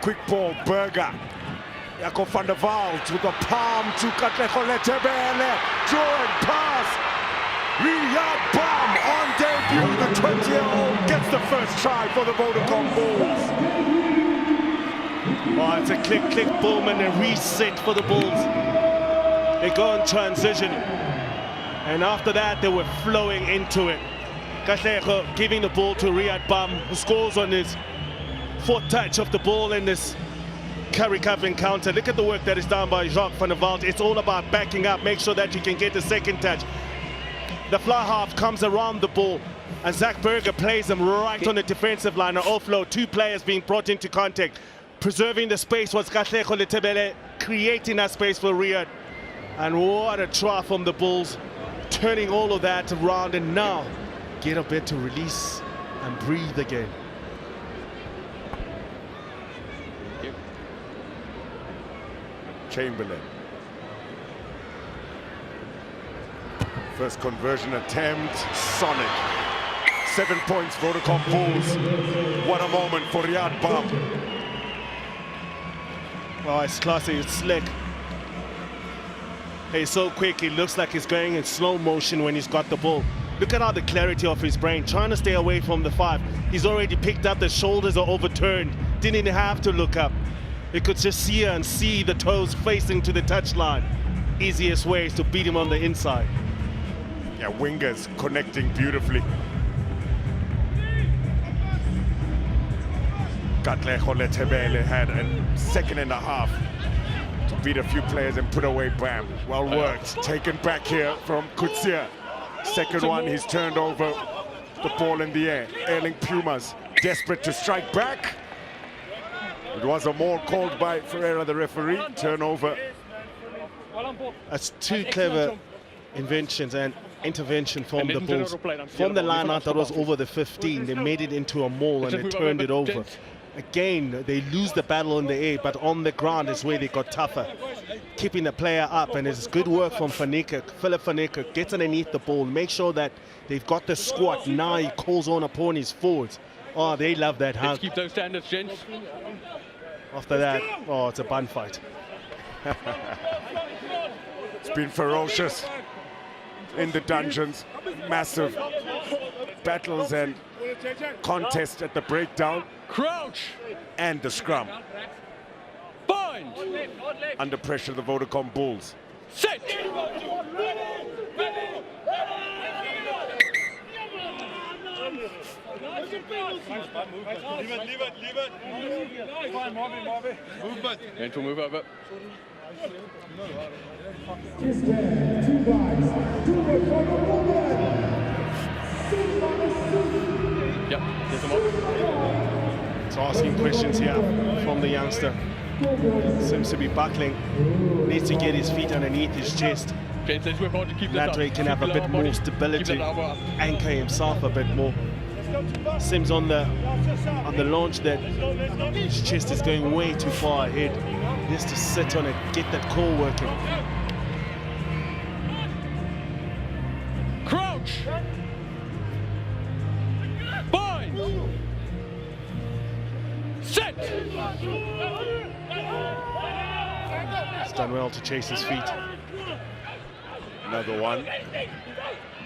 Quick ball, Berger. Jacob van der Waals with a palm to Katlego Letebele. Drawing pass. Riyad Bam on debut. The 20-year-old gets the first try for the Vodacom Bulls. Oh, it's a click, boom, and a reset for the Bulls. They go in transition. And after that, they were flowing into it. Katlego giving the ball to Riyad Bam, who scores on his fourth touch of the ball in this Currie Cup encounter. Look at the work that is done by Jacques van der Waals. It's all about backing up, make sure that you can get the second touch. The fly half comes around the ball, and Zach Berger plays them right on the defensive line. An offload, 2 players being brought into contact. Preserving the space was Katlego Letebele, creating that space for Riyad. And what a try from the Bulls, turning all of that around, and now get a bit to release and breathe again. Chamberlain. First conversion attempt, solid. 7 points, Vodacom Bulls. What a moment for Riyad Bam. Oh, it's classy, it's slick. He's so quick, he looks like he's going in slow motion when he's got the ball. Look at how the clarity of his brain, trying to stay away from the 5. He's already picked up, the shoulders are overturned. Didn't even have to look up. He could just see her and see the toes facing to the touchline. Easiest way is to beat him on the inside. Yeah, wingers connecting beautifully. Katlego Letebele had a second and a half to beat a few players and put away Bam. Well worked. Taken back here from Kutsia. Second one, he's turned over the ball in the air. Airlink Pumas desperate to strike back. It was a maul called by Ferreira, the referee. Turnover. That's 2 clever inventions and intervention from the Bulls. From the line out that was over the 15, they made it into a maul and they turned it over. Again, they lose the battle in the air, but on the ground is where they got tougher. Keeping the player up, and it's good work from Philip Van Niekerk. Gets underneath the ball, make sure that they've got the squat. Now he calls on upon his forwards. Oh, they love that hug. Let's keep those standards, gents. After that, oh, it's a bun fight. It's been ferocious in the dungeons. Massive battles and contests at the breakdown. Crouch. And the scrum. Bind. Under pressure, the Vodacom Bulls. Set. Gentle move over. Yep, there's them up. It's asking questions here from the youngster. Seems to be buckling. Needs to get his feet underneath his chest. Gents, let's work hard to keep That way he can have a bit more stability, anchor himself a bit more. Seems on the launch that his chest is going way too far ahead. He has to sit on it, get that core working. Crouch. Bind. Set. He's done well to chase his feet. Another one.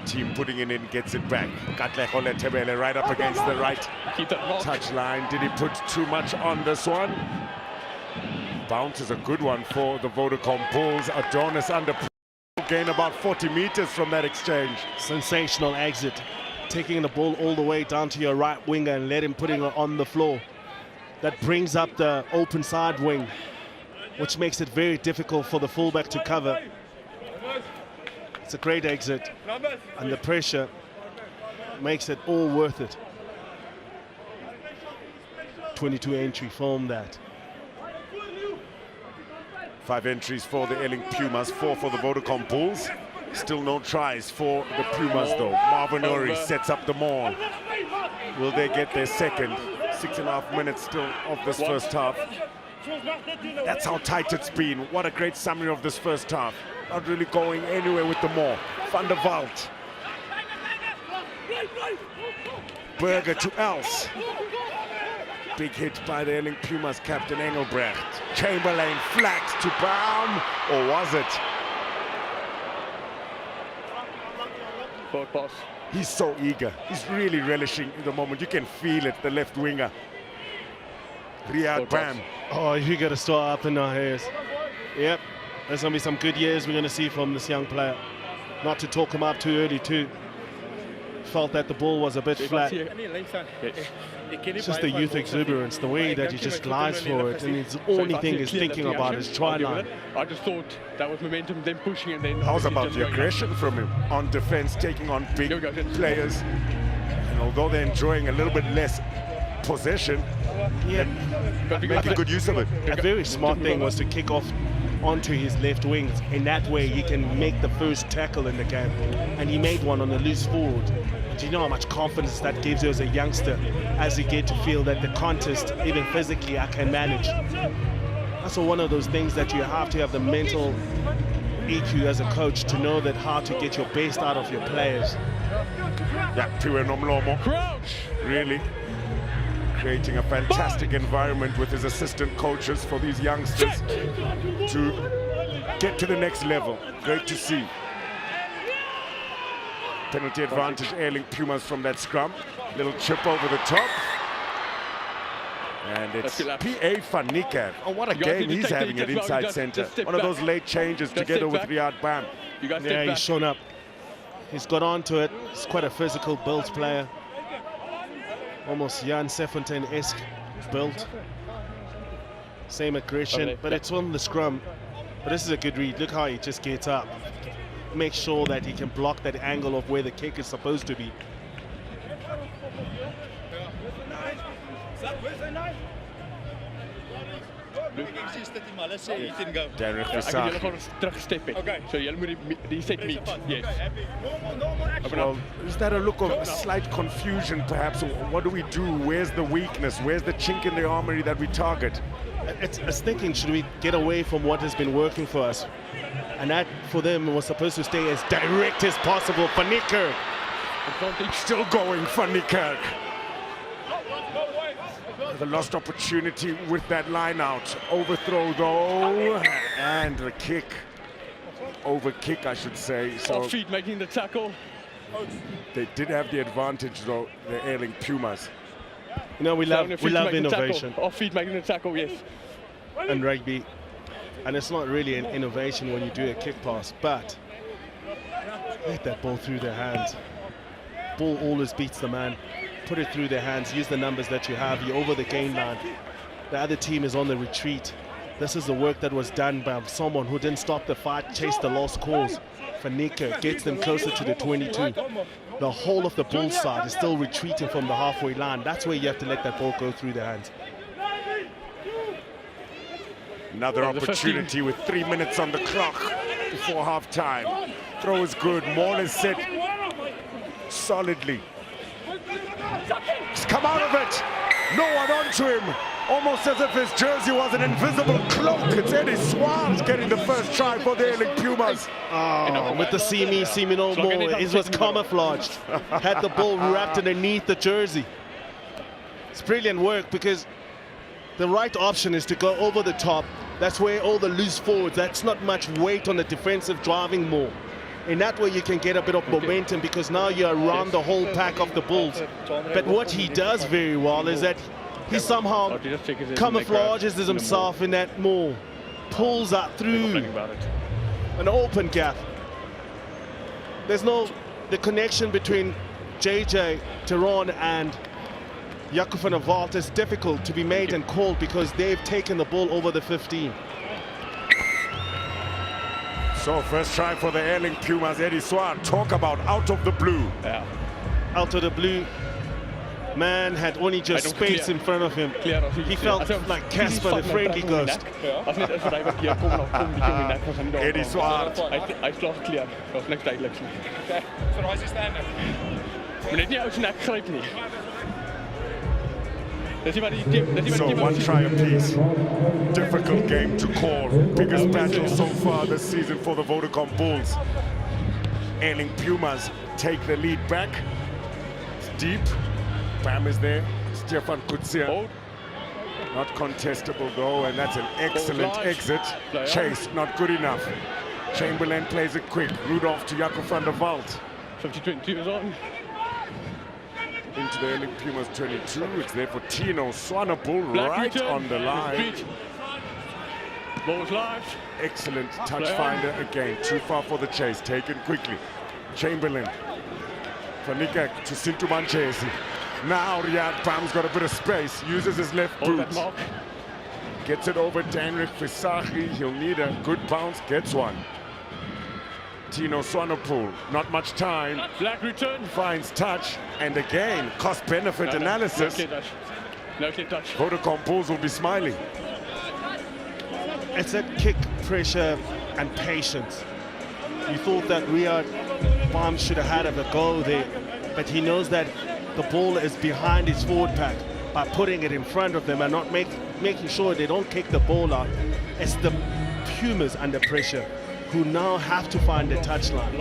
Team putting it in, gets it back. Katlego Letebele right up against the right Keep that lock. touchline. Did he put too much on this one? Bounce is a good one for the Vodacom Bulls. Adonis under pressure. Gain about 40 meters from that exchange. Sensational exit. Taking the ball all the way down to your right winger and let him putting it on the floor. That brings up the open side wing, which makes it very difficult for the fullback to cover. It's a great exit, and the pressure makes it all worth it. 22 entry from that. 5 entries for the Airlink Pumas, 4 for the Vodacom Bulls. Still no tries for the Pumas though. Marvin Uri sets up the maul. Will they get their second? 6.5 minutes still of this first half. That's how tight it's been. What a great summary of this first half. Not really going anywhere with the maul. Van der Walt. Berger to Else. Big hit by the Airlink Pumas captain Engelbrecht. Chamberlain flat to Brown, or was it? Forward pass. He's so eager. He's really relishing in the moment. You can feel it, the left winger. Riyad Bam. Oh, you got to start up in our hairs. Yep, there's going to be some good years we're going to see from this young player. Not to talk him up too early too. Felt that the ball was a bit flat. It's just the youth exuberance, the way that he just glides for it, and his only thing is thinking about his try line. I just thought that was momentum, then pushing, and then. How's about the aggression from him on defense, taking on big players? And although they're enjoying a little bit less possession, making good use of it. A very smart thing was to kick off onto his left wings. In that way, he can make the first tackle in the game. And he made one on the loose forward. Do you know how much confidence that gives you as a youngster, as you get to feel that the contest, even physically, I can manage? That's one of those things that you have to have the mental EQ as a coach to know that how to get your best out of your players. Yeah, Piwe Nomlomo. Crouch. Really creating a fantastic environment with his assistant coaches for these youngsters to get to the next level. Great to see. Penalty advantage, Airlink Pumas from that scrum. Little chip over the top. And it's P.A. van Niekerk. Oh, what a game he's having at inside center. One of those late changes together with Riyad Bam. Yeah, he's shown up. He's got onto it. He's quite a physical built player. Almost Jan Sefontaine-esque built. Same aggression, but it's on the scrum. But this is a good read. Look how he just gets up. Make sure that he can block that angle of where the kick is supposed to be. Derek Versace. Okay. So you moet die set meet. Yes. Well, is that a look of slight confusion perhaps? What do we do? Where's the weakness? Where's the chink in the armory that we target? It's thinking, should we get away from what has been working for us? And that, for them, was supposed to stay as direct as possible. Van Niekerk. Still going, Van Niekerk. The lost opportunity with that line out. Overthrow though, and the kick. Over kick, I should say. So Off feet making the tackle. they did have the advantage though, the Airlink Pumas. You know, we love innovation Off feet making the tackle, yes. and rugby. And it's not really an innovation when you do a kick pass, but let that ball through their hands. Ball always beats the man. Put it through their hands, use the numbers that you have, you're over the gain line. The other team is on the retreat. This is the work that was done by someone who didn't stop the fight, chase the lost cause. Fanika gets them closer to the 22. The whole of the Bulls side is still retreating from the halfway line. That's where you have to let that ball go through their hands. Another opportunity with 3 minutes on the clock before halftime. Throw is good, Maul is set solidly. He's come out of it, no one onto him. Almost as if his jersey was an invisible cloak. It's Eddie Swans getting the first try for the Airlink Pumas. Oh, with the see me no more. It was camouflaged. Had the ball wrapped underneath the jersey. It's brilliant work because the right option is to go over the top. That's where all the loose forwards, that's not much weight on the defensive driving more. In that way you can get a bit of momentum because now you're around the whole pack of the Bulls. But what he does very well is that he somehow camouflages himself in that more, pulls out through an open gap. There's the connection between JJ, Teron and Jaco van der Walt is difficult to be made and called because they've taken the ball over the 15. So first try for the Airlink Pumas, Eddie Swan. Talk about out of the blue. Yeah. Out of the blue. Man had only just space in front of him. He felt like Casper, the friendly ghost. Eddie Swart. Hij is klaar. Dat is niks duidelijk. Maar net niet uit zijn nek grijpt niet. So one try apiece. Difficult game to call. Biggest battle so far this season for the Vodacom Bulls. Airlink Pumas take the lead back. It's deep. Bam is there. Stefan Kutsia. Not contestable though, and that's an excellent exit. Chase, not good enough. Chamberlain plays it quick. Rudolph to Jaco van der Walt. 50-22 is on. Into the Airlink Pumas 22. It's there for Tino Swanepoel right on the line. Ball's live. Excellent touch finder again. Too far for the chase. Taken quickly. Chamberlain. Fanika to Sintu Manchesi. Now Riyad Bam's got a bit of space. Uses his left boot. Gets it over to Henrik Fisachi. He'll need a good bounce. Gets one. Tino Swanepoel, not much time. Black return. Finds touch, and again, cost-benefit analysis. No clear touch. Vodacom Bulls will be smiling. It's that kick, pressure, and patience. You thought that Riyad Bam should have had a go there, but he knows that the ball is behind his forward pack. By putting it in front of them and not making sure they don't kick the ball out, it's the Pumas under pressure who now have to find the touchline.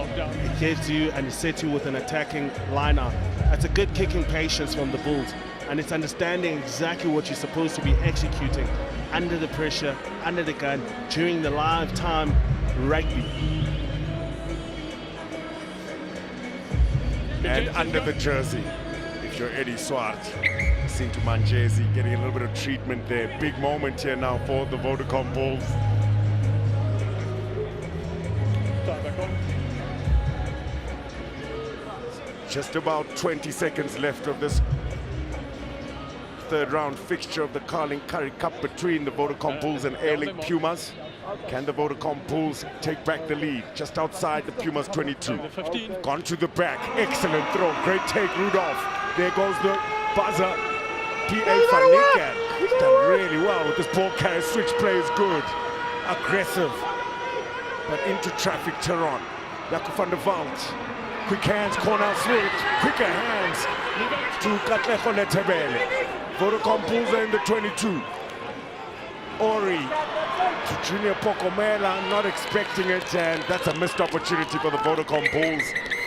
It gives you and it sets you with an attacking lineup. That's a good kicking patience from the Bulls, and it's understanding exactly what you're supposed to be executing under the pressure, under the gun, during the live time rugby. And under the jersey, if you're Eddie Swart, Sintu Manchesi getting a little bit of treatment there. Big moment here now for the Vodacom Bulls. Just about 20 seconds left of this third round fixture of the Currie Cup between the Vodacom Bulls and Airlink Pumas. Can the Vodacom Bulls take back the lead just outside the Pumas 22? Gone to the back, excellent throw, great take, Rudolph. There goes the buzzer. P.A. Fanika. He's done really well with this ball carrier. Switch play is good, aggressive, but into traffic. Teron, Jaco van der Walt. Quick hands, corner switch, quicker hands to Katlego Letebele. Vodacom Bulls are in the 22. Ori to Junior Pokomela, not expecting it, and that's a missed opportunity for the Vodacom Bulls.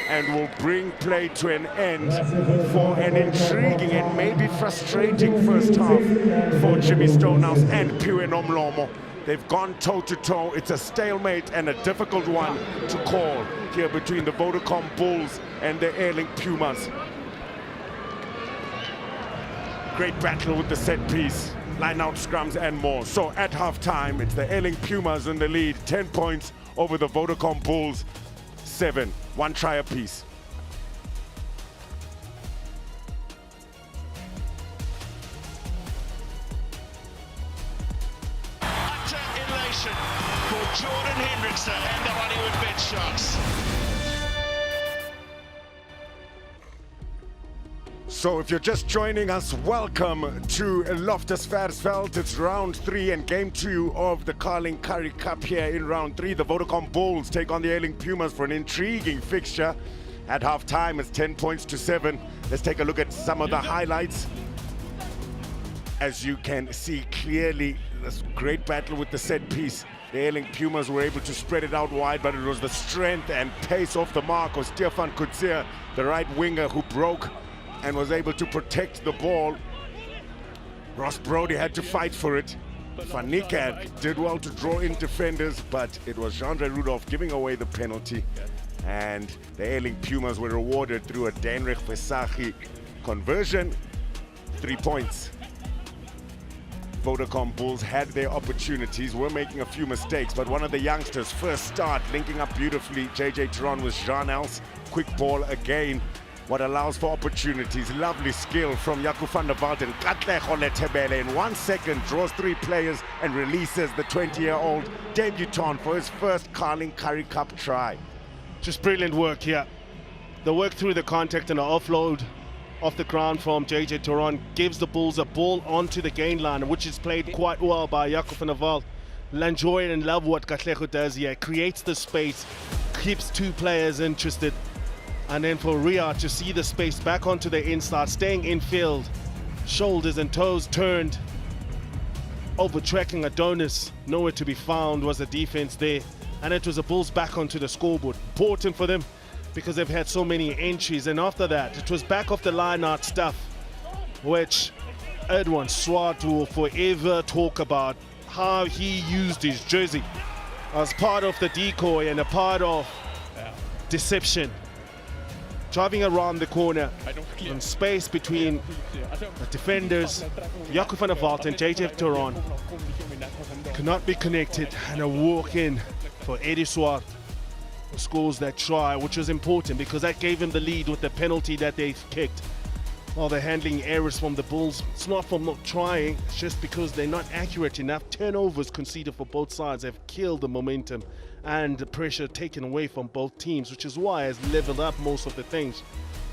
and will bring play to an end for an intriguing and maybe frustrating first half for Jimmy Stonehouse and Piwe Nomlomo. They've gone toe-to-toe. It's a stalemate and a difficult one to call here between the Vodacom Bulls and the Airlink Pumas. Great battle with the set piece, line-out scrums and more. So at halftime, it's the Airlink Pumas in the lead, 10 points over the Vodacom Bulls, 7, 1 try apiece. Elation for Jordan Hendrickson and the Hollywood Bet Sharks. So if you're just joining us, welcome to Loftus Versfeld. It's round 3 and game 2 of the Carling Currie Cup here in round 3. The Vodacom Bulls take on the Airlink Pumas for an intriguing fixture. At halftime, it's 10 points to 7. Let's take a look at some of the highlights. As you can see clearly, this great battle with the set piece. The Airlink Pumas were able to spread it out wide, but it was the strength and pace off the mark of Stefan Kutsia, the right winger, who broke and was able to protect the ball. Ross Brody had to fight for it. Van Niekerk did well to draw in defenders, but it was Jean-Andre Rudolph giving away the penalty. And the Airlink Pumas were rewarded through a Deinrich Vesachi conversion, 3 points. Vodacom Bulls had their opportunities, were making a few mistakes, but one of the youngsters first start linking up beautifully. JJ Turon with Jean Els, quick ball again. What allows for opportunities, lovely skill from Jaco van der Walt, and Katlego Lethebele in 1 second draws 3 players and releases the 20-year-old debutant for his first Carling Currie Cup try. Just brilliant work here. The work through the contact and the offload off the ground from JJ Turon gives the Bulls a ball onto the gain line, which is played quite well by Jaco van der Walt. Enjoy and love what Katlego does here. Creates the space, keeps 2 players interested. And then for Riyad to see the space back onto the inside, staying in field, shoulders and toes turned, overtracking Adonis, nowhere to be found was the defense there. And it was the Bulls back onto the scoreboard. Important for them because they've had so many entries. And after that, it was back off the line out stuff, which Edwin Swart will forever talk about how he used his jersey as part of the decoy and a part of deception. Driving around the corner in space between the defenders, Jaco van der Walt and JJ Turon cannot be connected, and a walk in for Eddie Swart, who scores that try, which was important because that gave him the lead with the penalty that they kicked. While they're handling errors from the Bulls, it's not from not trying, it's just because they're not accurate enough. Turnovers conceded for both sides have killed the momentum and the pressure taken away from both teams, which is why it's leveled up most of the things.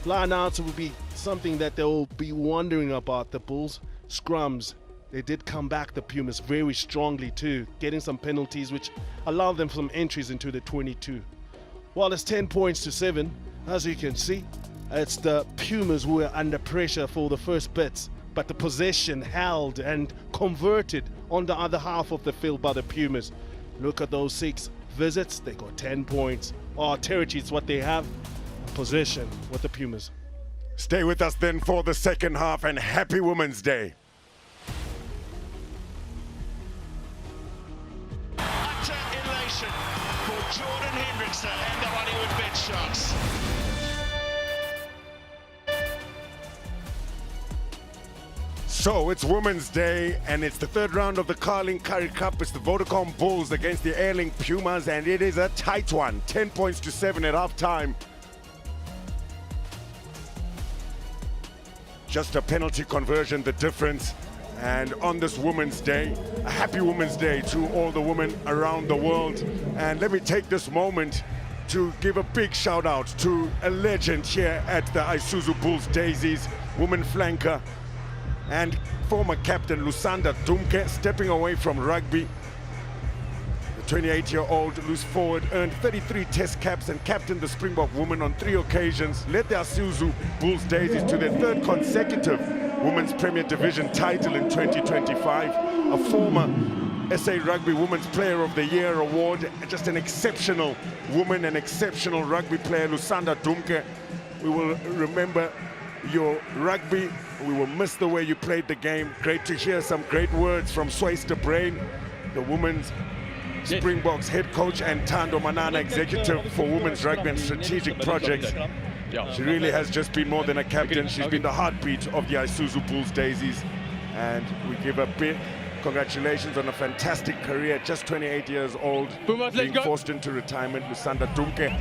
Line-outs will be something that they'll be wondering about. The Bulls. Scrums, they did come back, the Pumas, very strongly too, getting some penalties which allowed them some entries into the 22. While it's 10 points to 7, as you can see, it's the Pumas who are under pressure for the first bits, but the possession held and converted on the other half of the field by the Pumas. Look at those 6 visits, they got 10 points. Territory is what they have, possession with the Pumas. Stay with us then for the second half, and happy Women's Day. Utter elation for Jordan Hendrickson and the Hollywood Bet Sharks. So it's Women's Day, and it's the third round of the Carling Currie Cup. It's the Vodacom Bulls against the Airlink Pumas, and it is a tight one. 10 points to 7 at halftime. Just a penalty conversion, the difference. And on this Women's Day, a happy Women's Day to all the women around the world. And let me take this moment to give a big shout out to a legend here at the Isuzu Bulls Daisies, woman flanker and former captain Lusanda Dumke, stepping away from rugby. The 28-year-old loose forward earned 33 test caps and captained the Springbok women on 3 occasions, led the Isuzu Bulls Daisies to their 3rd consecutive Women's Premier Division title in 2025. A former SA Rugby Women's Player of the Year award. Just an exceptional woman, an exceptional rugby player, Lusanda Dumke. We will remember your rugby. We will miss the way you played the game. Great to hear some great words from Swayster Brain, the women's Springboks head coach, and Tando Manana, executive for women's rugby and strategic projects. She really has just been more than a captain. She's been the heartbeat of the Isuzu Bulls Daisies, and we give her big congratulations on a fantastic career. Just 28 years old, being forced into retirement, Lusanda Dumke.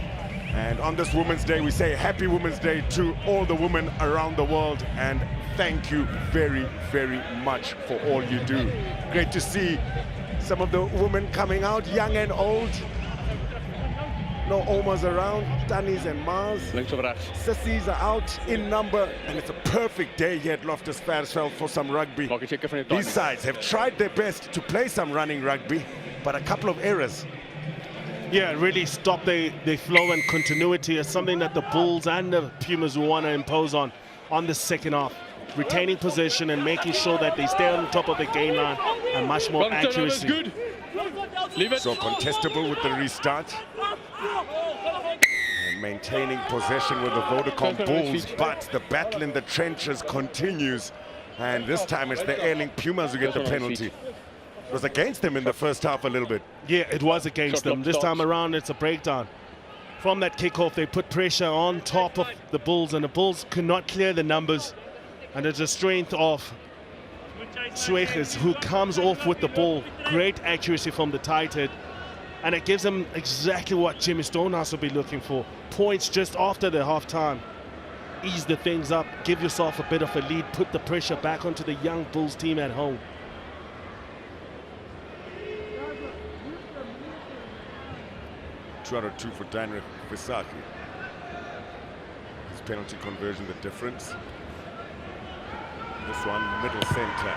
And on this Women's Day, we say Happy Women's Day to all the women around the world, and thank you very, very much for all you do. Great to see some of the women coming out, young and old. No Omas around, Tannies and Mars. Sissies are out in number, and it's a perfect day here at Loftus Versfeld for some rugby. These sides have tried their best to play some running rugby, but a couple of errors. Yeah, really stop their flow and continuity is something that the Bulls and the Pumas want to impose on the second half. Retaining possession and making sure that they stay on top of the game line and much more accuracy. So contestable with the restart. And maintaining possession with the Vodacom Bulls, but the battle in the trenches continues. And this time it's the Airlink Pumas who get the penalty. It was against them in the first half a little bit. Yeah, it was against them. This time around, it's a breakdown. From that kickoff, they put pressure on top of the Bulls, and the Bulls could not clear the numbers. And it's the strength of Swegers, who comes off with the ball. Great accuracy from the tight head. And it gives them exactly what Jimmy Stonehouse will be looking for. Points just after the half-time. Ease the things up, give yourself a bit of a lead, put the pressure back onto the young Bulls team at home. 2 out of 2 for Daniel Visaki. His penalty conversion, the difference. This one, middle center.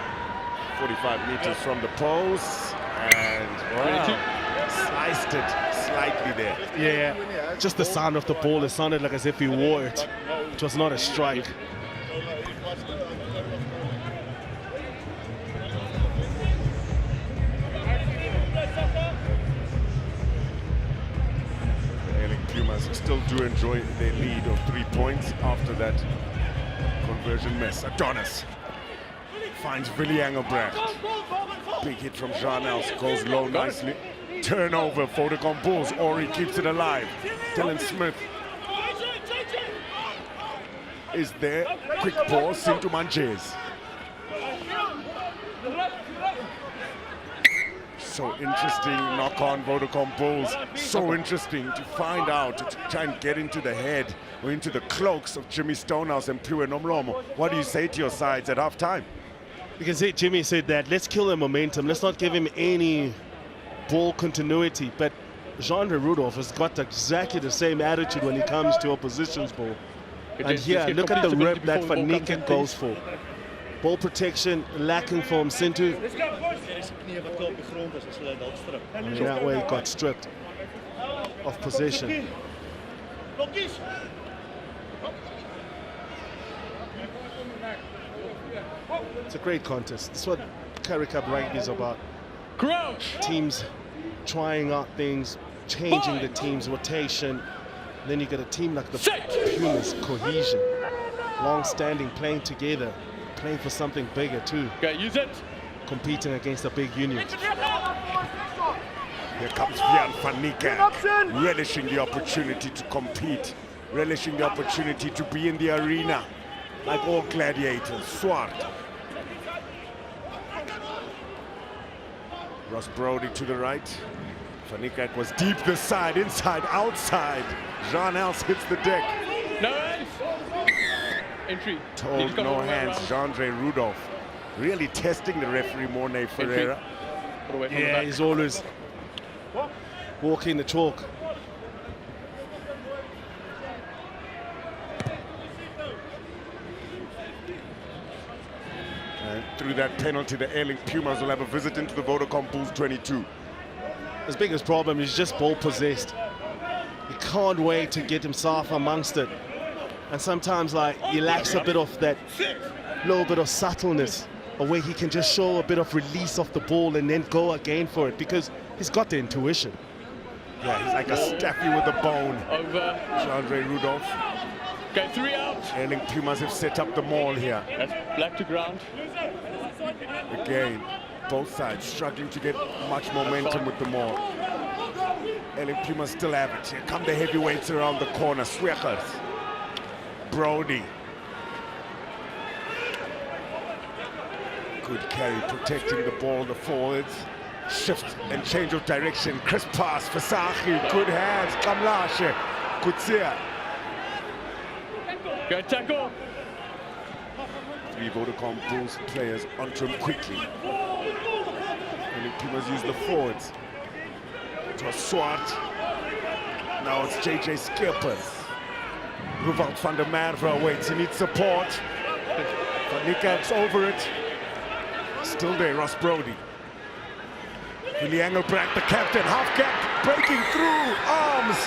45 meters from the post. And sliced it slightly there. Yeah, just the sound of the ball, it sounded like as if he wore it. It was not a strike. Pumas still do enjoy their lead of 3 points after that conversion miss. Adonis finds Willie Engelbrecht. Big hit from Jean-Els, goes low nicely. Turnover, Vodacom Bulls. Ori keeps it alive. Dylan Smith is there. Quick ball, Sintu Manches. So interesting knock on Vodacom Bulls. So interesting to find out, to try and get into the head or into the cloaks of Jimmy Stonehouse and Piwe Nomlomo. What do you say to your sides at half-time? Because Jimmy said that, let's kill the momentum. Let's not give him any ball continuity. But Jean-Andre Rudolph has got exactly the same attitude when he comes to opposition's ball. And here, look at the rep that Fanika goes for. Ball protection lacking from Sintu. And in that way, he got stripped of possession. It's a great contest. That's what Currie Cup rugby is about. Teams trying out things, changing the team's rotation. Then you get a team like the Pumas, cohesion, long-standing, playing together, playing for something bigger too. Use it. Competing against a big unit. Here comes Vian Fanika, relishing the opportunity to compete, relishing the opportunity to be in the arena, like all gladiators. Swart. Ross Brody to the right. Fanika was deep this side, inside, outside. Jean-Els hits the deck. No hands. Entry. Told no hands. Jean-Andre Rudolph really testing the referee, Mornay Ferreira. Yeah, he's always walking the chalk. And through that penalty, the Airlink Pumas will have a visit into the Vodacom Bulls 22. His biggest problem is just ball possessed. He can't wait to get himself amongst it. And sometimes like he lacks a bit of that little bit of subtleness a way he can just show a bit of release of the ball and then go again for it, because he's got the intuition. Yeah, he's like a Staffy with a bone. Over. Andre Rudolph. Okay, 3 out. Airlink Pumas have set up the maul here. That's black to ground. Again, both sides struggling to get much momentum with the maul. Airlink Pumas still have it. Here come the heavyweights around the corner. Swekers. Brody. Good carry, protecting the ball, the forwards. Shift and change of direction. Crisp pass for Sahi. Good hands. Kamlashe. Kutsia. Go tackle. 3 Vodacom Bulls players onto him quickly. And Pumas use the forwards. It was Swart. Now it's JJ Skippers. Ruvalt van der Merwe waits. He needs support. Van Niekerk's over it. Still there, Ross Brody. Willie Engelbrecht, the captain, half gap, breaking through, arms,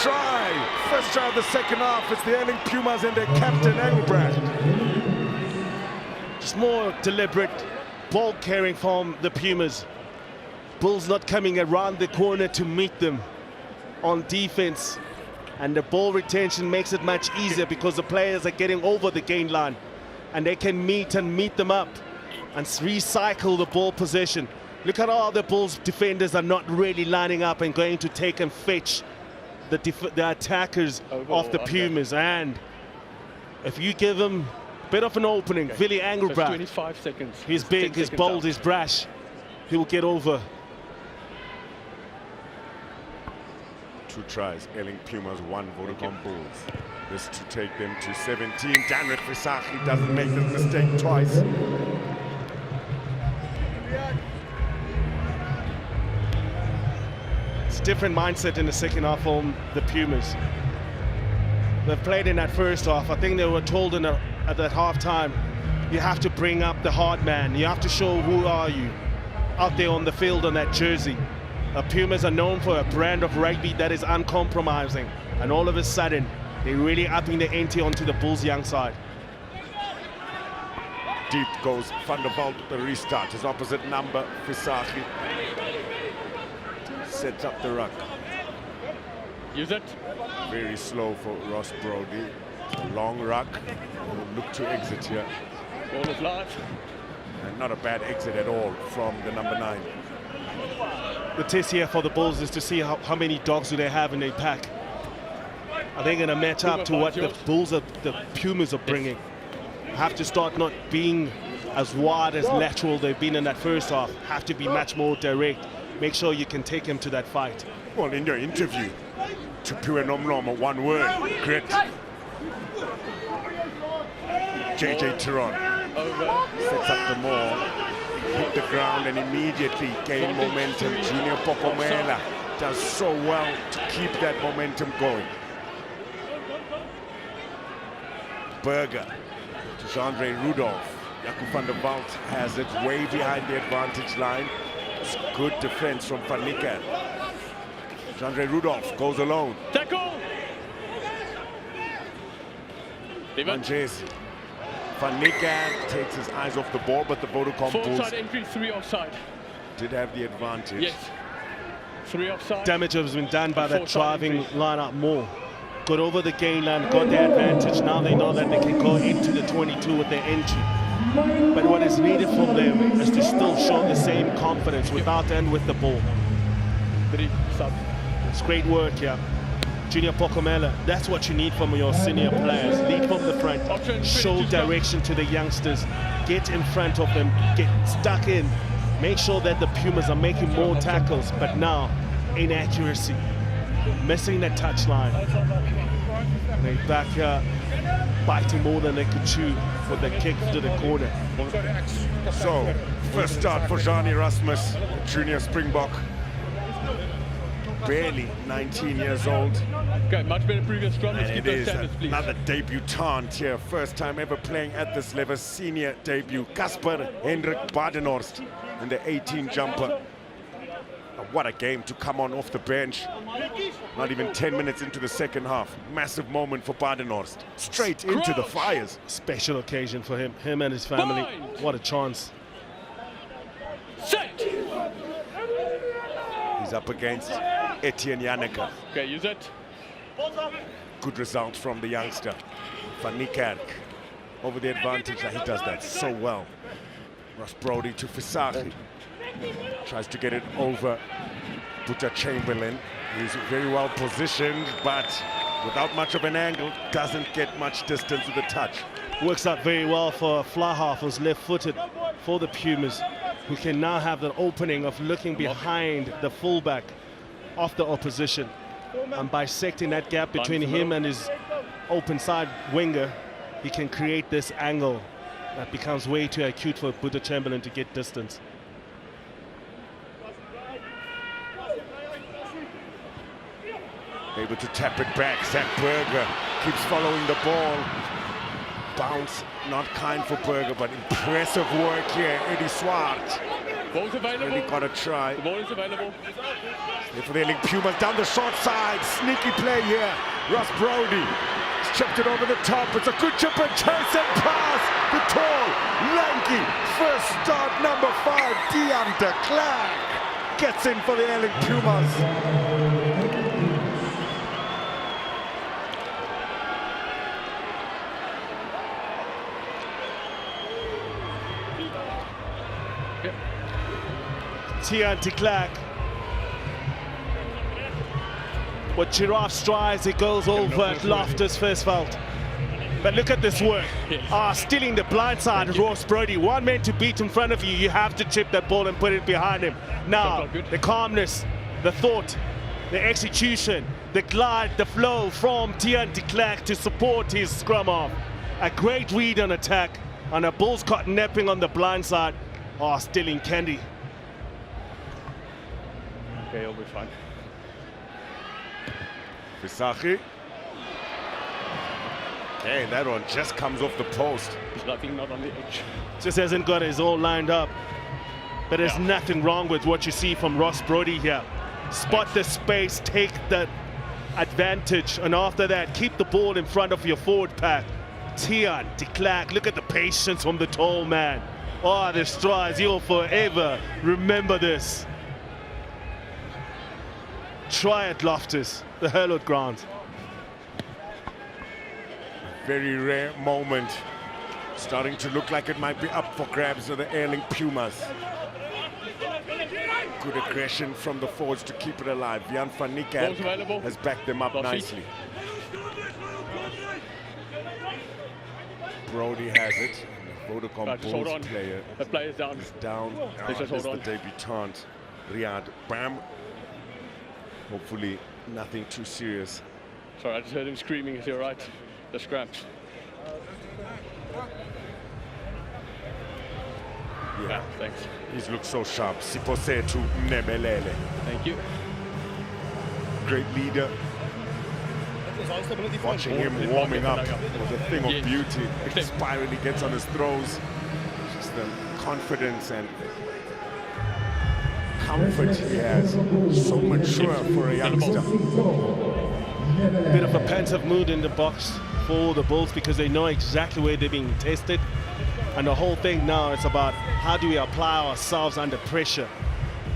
try. First try of the second half, it's the Airlink Pumas and their captain, Engelbrecht. Just more deliberate ball carrying from the Pumas. Bulls not coming around the corner to meet them on defense. And the ball retention makes it much easier because the players are getting over the gain line and they can meet them up and recycle the ball possession. Look at all the Bulls defenders are not really lining up and going to take and fetch the attackers of the Pumas. And if you give them a bit of an opening, Willie Engelbrecht, 25 seconds. he's big, he's bold, he's brash, he will get over. 2 tries, Airlink Pumas, 1 Vodacom Bulls. This to take them to 17. Danrit Visachi doesn't make this mistake twice. It's a different mindset in the second half from the Pumas. They've played in that first half. I think they were told at that half time, you have to bring up the hard man. You have to show who are you out there on the field on that jersey. Pumas are known for a brand of rugby that is uncompromising. And all of a sudden, they're really upping the ante onto the Bulls' young side. Deep goes Van der Walt with the restart. His opposite number, Visachi. Sets up the ruck. Use it. Very slow for Ross Brody. A long ruck. He'll look to exit here. Ball is live. And not a bad exit at all from the number 9. The test here for the Bulls is to see how many dogs do they have in their pack. Are they going to match up to what the Pumas are bringing? Have to start not being as wide, as lateral they've been in that first half. Have to be much more direct. Make sure you can take him to that fight. Well, in your interview, Tupiwe Nomlomo, 1 word, grit. JJ Tiron sets up the maul, hit the ground and immediately gain momentum. Junior Pokomela does so well to keep that momentum going. Berger to Andre Rudolph. Jaco van der Walt has it way behind the advantage line. It's good defense from Van Niekerk. Andre Rudolph goes alone. Tackle! Manjesi. Van Niekerk takes his eyes off the ball, but the Vodacom Bulls Side entry, 3 offside. did have the advantage. Yes. 3 offside. Damage has been done by that driving lineup more. Got over the gain line, got the advantage. Now they know that they can go into the 22 with their entry. But what is needed from them is to still show the same confidence without and with the ball. 3 sub. It's great work here. Junior Pokomela, that's what you need from your senior players. Lead from the front, show direction to the youngsters, get in front of them, get stuck in, make sure that the Pumas are making more tackles, but now, inaccuracy, missing that touchline. They back here, biting more than they could chew with the kick to the corner. So, first start for Jean Erasmus, junior Springbok. Barely 19 years old. Okay, much better previous scrum. Let's And keep it those is standards, please. another debutant here. First time ever playing at this level. Senior debut. Casper Hendrik Badenhorst in the 18 jumper. A What a game to come on off the bench. Not even 10 minutes into the second half. Massive moment for Badenhorst. Straight into the fires. Special occasion for him and his family. What a chance. Set. He's up against Etienne Janneke. Okay, use it. Good result from the youngster. Van Niekerk over the advantage. He does that so well. Ross Brody to Fisaki. Tries to get it over Buta Chamberlain. He's very well positioned, but without much of an angle, doesn't get much distance with the touch. Works out very well for fly half who's left-footed for the Pumas, who can now have the opening of looking behind the fullback of the opposition and bisecting that gap between him and his open side winger. He can create this angle that becomes way too acute for Buta Chamberlain to get distance. Able to tap it back. Zach Berger keeps following the ball. Bounce, not kind for Berger, but impressive work here. Eddie Swart. Ball's available. Really got to try. The ball is available. There for the Airlink Pumas down the short side. Sneaky play here. Ross Brody has chipped it over the top. It's a good chip and chase and pass. The tall, lanky, first start number 5, Deon de Klerk gets in for the Airlink Pumas. Deon de Klerk. With giraffe strides, it goes over at Loftus Versfeld. But look at this work. Stealing the blind side, Ross Brody. One man to beat in front of you. You have to chip that ball and put it behind him. Now, the calmness, the thought, the execution, the glide, the flow from Deon de Klerk to support his scrum off. A great read on attack, and a Bulls caught napping on the blind side. Stealing candy. Okay, he'll be fine. Fisaki. Okay, that one just comes off the post. He's nothing, not on the edge. Just hasn't got his all lined up. But there's nothing wrong with what you see from Ross Brody here. Spot the space, take the advantage, and after that, keep the ball in front of your forward pack. Deon de Klerk, look at the patience from the tall man. The strides, you'll forever remember this. Try at Loftus, the hallowed ground. Very rare moment. Starting to look like it might be up for grabs of the Airlink Pumas. Good aggression from the forwards to keep it alive. Jan van Niekerk has backed them up nicely. Brody has it. Vodacom Bulls player. The player's down. Is down. Just This is hold the on. debutant, Riyad Bam. Hopefully nothing too serious. Sorry, I just heard him screaming. Is he all right? The scraps. Yeah, thanks. He's looked so sharp. Siposetu Nebelele. Thank you. Great leader. Watching him warming up was a thing of beauty. Spirally gets on his throws. Just the confidence and comfort he has. So mature for a youngster. Bit of a pensive mood in the box for the Bulls because they know exactly where they're being tested. And the whole thing now is about how do we apply ourselves under pressure.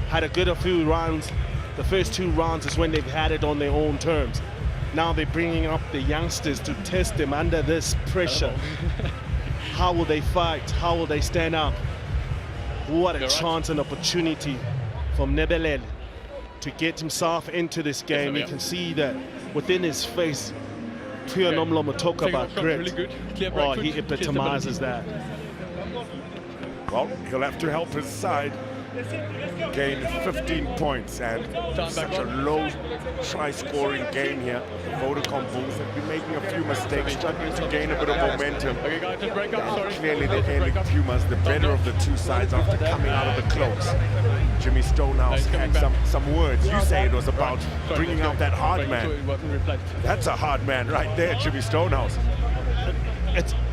Had a good few rounds. The first 2 rounds is when they've had it on their own terms. Now they're bringing up the youngsters to test them under this pressure. How will they fight? How will they stand up? What a chance and opportunity from Nebelele to get himself into this game. You can see that within his face, Pure Nomlo Motoka about grit. Really he epitomizes that. Well, he'll have to help his side gain 15 points, and such a low try-scoring game here. The Vodacom Bulls have been making a few mistakes, struggling to gain a bit of momentum. Okay, guys, just break up. Sorry. Clearly the Airlink Pumas, the better of the two sides after coming out of the close. Jimmy Stonehouse had some words. You say it was about bringing out that hard man. That's a hard man right there, Jimmy Stonehouse.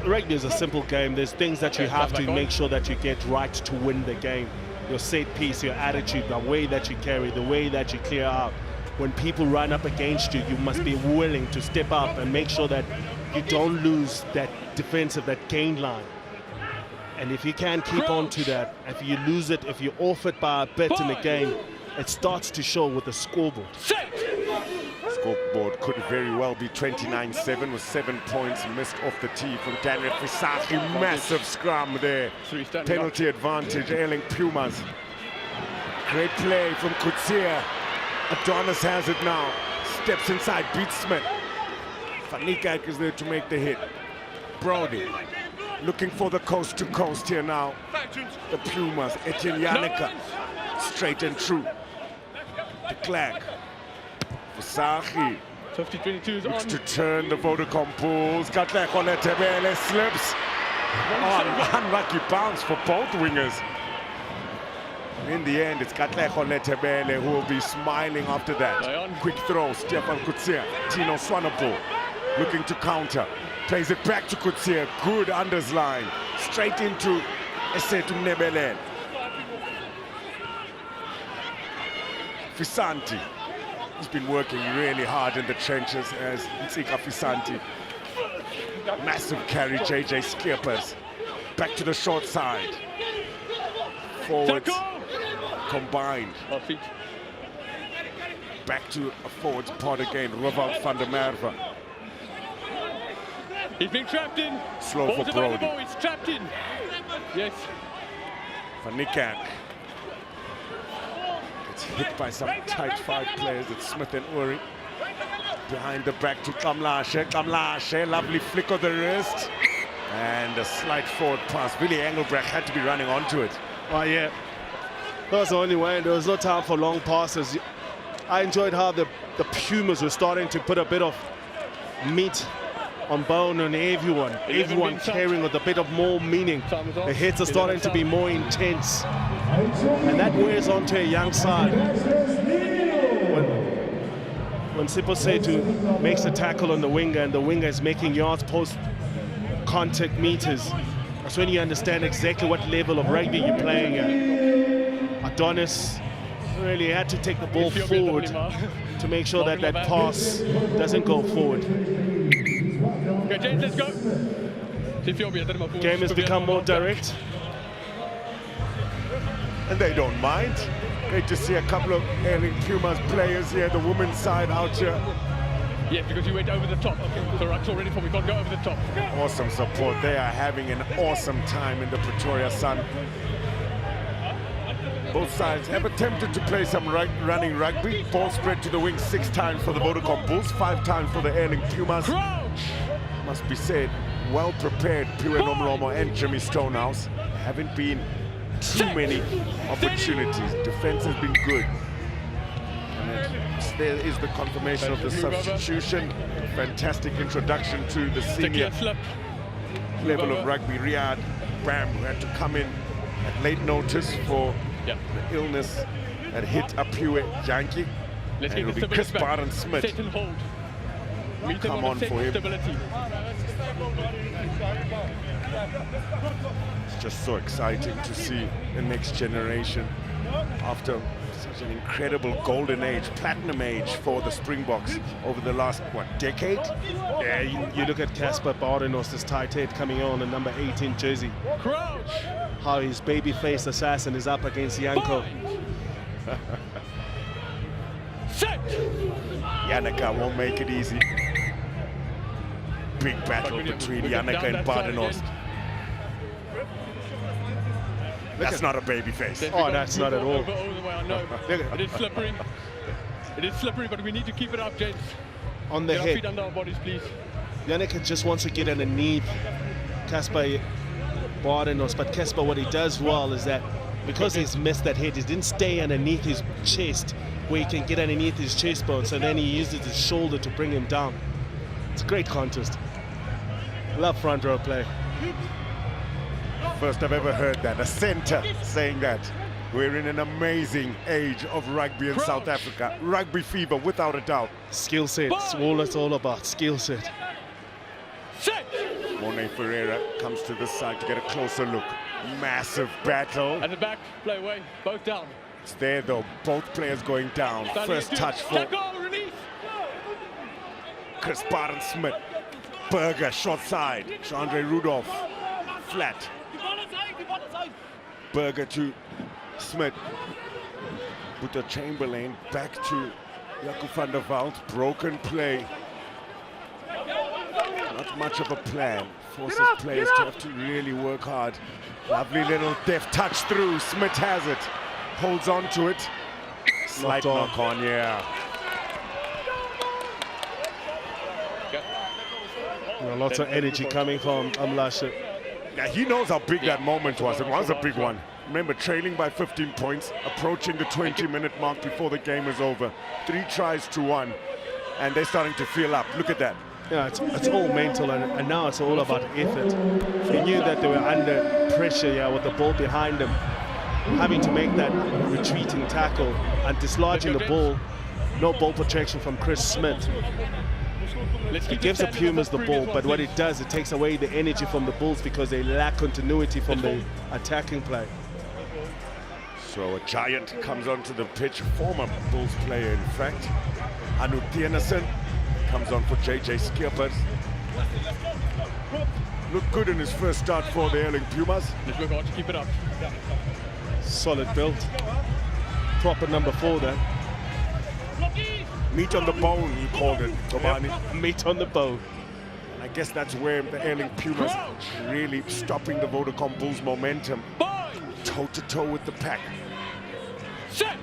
Rugby is a simple game. There's things that you have to make sure that you get right to win the game. your set piece, your attitude, the way that you carry, the way that you clear out. When people run up against you, you must be willing to step up and make sure that you don't lose that defensive, that gain line. And if you can keep on to that, if you lose it, if you're off it by a bit in the game, it starts to show with the scoreboard. Scoreboard could very well be 29-7 with 7 points missed off the tee from Daniel Fisaki. Massive scrum there. Penalty advantage, Airlink Pumas. Great play from Currie. Adonis has it now. Steps inside, beats Smith. Fanikak is there to make the hit. Brody looking for the coast to coast here now. The Pumas, Etienne Yannicka. Straight and true. De Klerk. Fisaki 50-22 is looks on. to turn the Vodacom Bulls. Katlego Letebele slips. Oh, unlucky bounce for both wingers. In the end, it's Katlego Letebele who will be smiling after that. Quick throw, Stefan Currie. Tino Swanepoel looking to counter. Plays it back to Currie. Good unders line. Straight into Esetu Nebele. Fisanti. He's been working really hard in the trenches as Ntsika Fisanti. Massive carry, JJ Skippers. Back to the short side. Forwards combined. Back to a forwards pod again. Rovald van der Merwe. He's being trapped in. Slow for Brody. He's trapped in. Yes. Fanikak. Gets hit by some tight 5 players. It's Smith and Uri. Behind the back to Kamlashe. Kamlashe, lovely flick of the wrist. And a slight forward pass. Willie Engelbrecht had to be running onto it. Oh yeah, that was the only way. There was no time for long passes. I enjoyed how the Pumas were starting to put a bit of meat on bone on everyone. Everyone carrying with a bit of more meaning. The hits are starting to be more intense. And that wears onto a young side. When Siposetu makes a tackle on the winger and the winger is making yards post contact meters, that's when you understand exactly what level of rugby you're playing at. Adonis really had to take the ball forward to make sure that that pass doesn't go forward. Okay, James, let's go. Game has become more direct. And they don't mind. Great to see a couple of Airlink Pumas players here, the women's side out here. Yes, because you went over the top. So Ruck's already for we can't go over the top. Awesome support. They are having an awesome time in the Pretoria Sun. Both sides have attempted to play some running rugby. Ball spread to the wing 6 times for the Vodacom Bulls, 5 times for the Airlink Pumas. Must be said, well prepared, Piwe Nomlomo and Jimmy Stonehouse. Haven't been too many opportunities. Defense has been good. And there is the confirmation of the substitution. Fantastic introduction to the senior level of rugby. Riyad Bam, who had to come in at late notice for the illness that hit Apiwe Janki. And it'll be Chris Barton Smith. Come on for him. It's just so exciting to see the next generation after such an incredible golden age, platinum age for the Springboks over the last, what, decade? Yeah, you look at Casper Bardenos, this tight head coming on in number 18 jersey. How his baby-faced assassin is up against Yanko. Yannicka won't make it easy. Big battle between Yannicka and Bardenos. That's not a baby face. Oh, that's not at all. It is slippery. It is slippery, but we need to keep it up, James. On the Get our head. feet under our bodies, please. Yannicka just wants to get underneath Casper Bardenos, but Casper, what he does well is that because he's missed that head, he didn't stay underneath his chest where he can get underneath his chest bone, so then he uses his shoulder to bring him down. It's a great contest. Love front row play. First I've ever heard that, a centre saying that. We're in an amazing age of rugby in South Africa. Rugby fever, without a doubt. Skill set, it's all it's all about, skill set. Monet Ferreira comes to this side to get a closer look. Massive battle. At the back, play away, both down. It's there though, both players going down. First touch for Tackle, release. Chris Barton-Smith. Berger, short side. Andre Rudolph, flat. Berger to Smith. Buta Chamberlain back to Jaco van der Walt. Broken play. Not much of a plan. Forces players to have to really work hard. Lovely little deft touch through. Smith has it. Holds on to it. Slight knock on, yeah. Lots of energy coming from Amlashe. Yeah, he knows how big that moment was. It was a big one. Remember, trailing by 15 points, approaching the 20-minute mark before the game is over. 3 tries to 1, and they're starting to feel up. Look at that. Yeah, it's all mental, and now it's all about effort. They knew that they were under pressure, yeah, with the ball behind them, having to make that retreating tackle and dislodging the ball. No ball protection from Chris Smith. It gives the Pumas the ball, but what it does, it takes away the energy from the Bulls because they lack continuity from the attacking play. So a giant comes onto the pitch, former Bulls player in fact. Anu Tienersen comes on for JJ Skippers. Looked good in his first start for the Airlink Pumas. Let's work hard to keep it up. Solid build. Proper number 4 there. Meat on the bone, you called it, Kobani. Yep, meat on the bone. And I guess that's where the Airlink Pumas really stopping the Vodacom Bulls' momentum. Toe-to-toe with the pack. Set.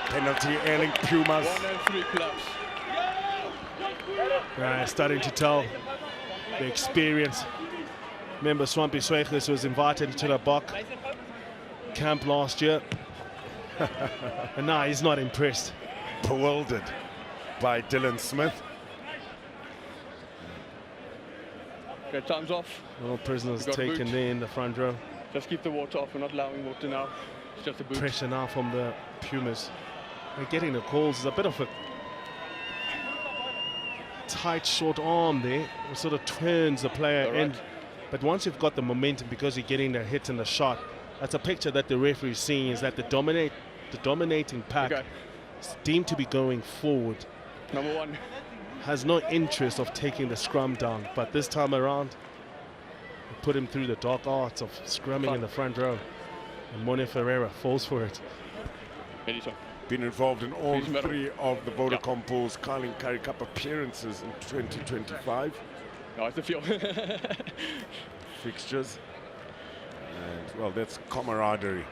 Penalty, Airlink Pumas. 1-3 clubs. Starting to tell the experience. Remember, Swampy Sweglis was invited to the Bok camp last year. And now he's not impressed. Bewildered by Dylan Smith. Okay, time's off. All prisoners We got taken boot. there in the front row. Just keep the water off. We're not allowing water now. It's just a boot. Pressure now from the Pumas. They're getting the calls. There's a bit of a tight, short arm there. It sort of turns the player in. But once you've got the momentum, because you're getting the hit and the shot, that's a picture that the referee is seeing, is that the dominating pack is deemed to be going forward. Number 1. Has no interest of taking the scrum down, but this time around, they put him through the dark arts of scrumming in the front row. And Mone Ferreira falls for it. Been involved in all 3 of the Vodacom Bulls Carling Currie Cup appearances in 2025. No, it's the feel. Fixtures. And, well, that's camaraderie.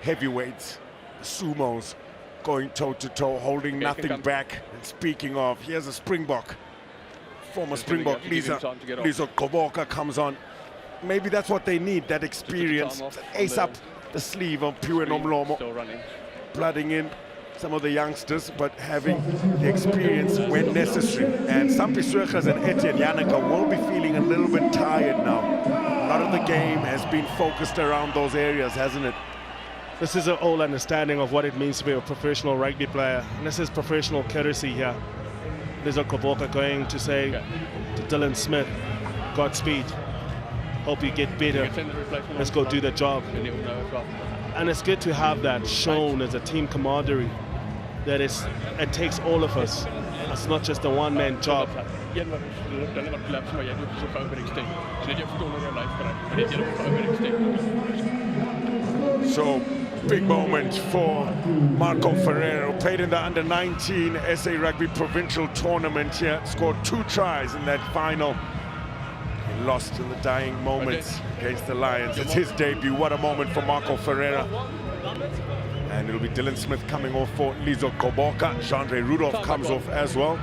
Heavyweights, sumos, going toe-to-toe, holding nothing back. And speaking of, here's a Springbok. Former Springbok, Lizo Koboka comes on. Maybe that's what they need, that experience. Ace up the sleeve of Pure Nomlomo. Still running. Blooding in some of the youngsters, but having the experience when necessary. And Sampi Swegers and Etienne Janneke will be feeling a little bit tired now. A lot of the game has been focused around those areas, hasn't it? This is an old understanding of what it means to be a professional rugby player. And this is professional courtesy here. Lizo Koboka going to say to Dylan Smith, Godspeed. Hope you get better. Let's go do the job. And it's good to have that shown as a team camaraderie. That is, it takes all of us. It's not just a one-man job. So, big moment for Marco Ferreira, who played in the under-19 SA Rugby Provincial Tournament here. Scored 2 tries in that final. He lost in the dying moments against the Lions. It's his debut. What a moment for Marco Ferreira. And it'll be Dylan Smith coming off for Lizo Koboka. Andre Rudolph comes off as well.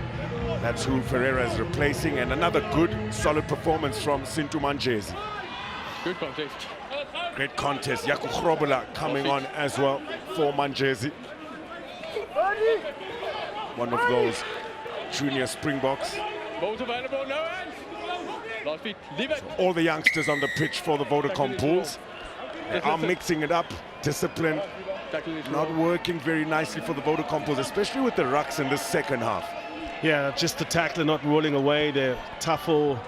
That's who Ferreira is replacing. And another good, solid performance from Sintu Manjezi. Good contest. Great contest. Jaco Grobbelaar coming on as well for Manjezi. One of those junior Springboks. Balls available, no hands. Last feet, leave it. All the youngsters on the pitch for the Vodacom Bulls. They are mixing it up. Discipline not working very nicely for the Vodacom Bulls, especially with the rucks in the second half. Yeah, just the tackler not rolling away. The Tafo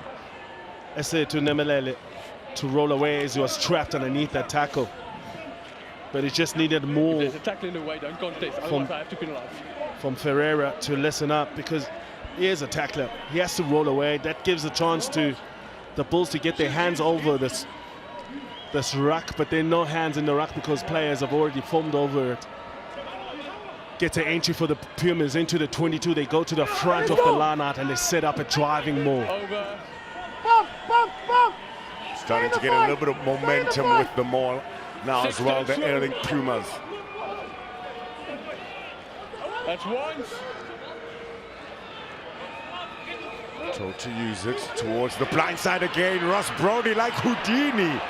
essayed to Nemelele to roll away as he was trapped underneath that tackle. But it just needed more. There's a tackle in the way, don't contest, otherwise I have to penalize. From Ferreira to listen up, because he is a tackler. He has to roll away. That gives a chance to the Bulls to get their hands over this ruck, but there are no hands in the ruck because players have already formed over it. Gets an entry for the Pumas into the 22. They go to the front of the line out and they set up a driving maul. Over. Starting to get a little bit of momentum with the maul now as well, the Airlink Pumas. That's once. Told to use it towards the blind side again. Ross Brody like Houdini,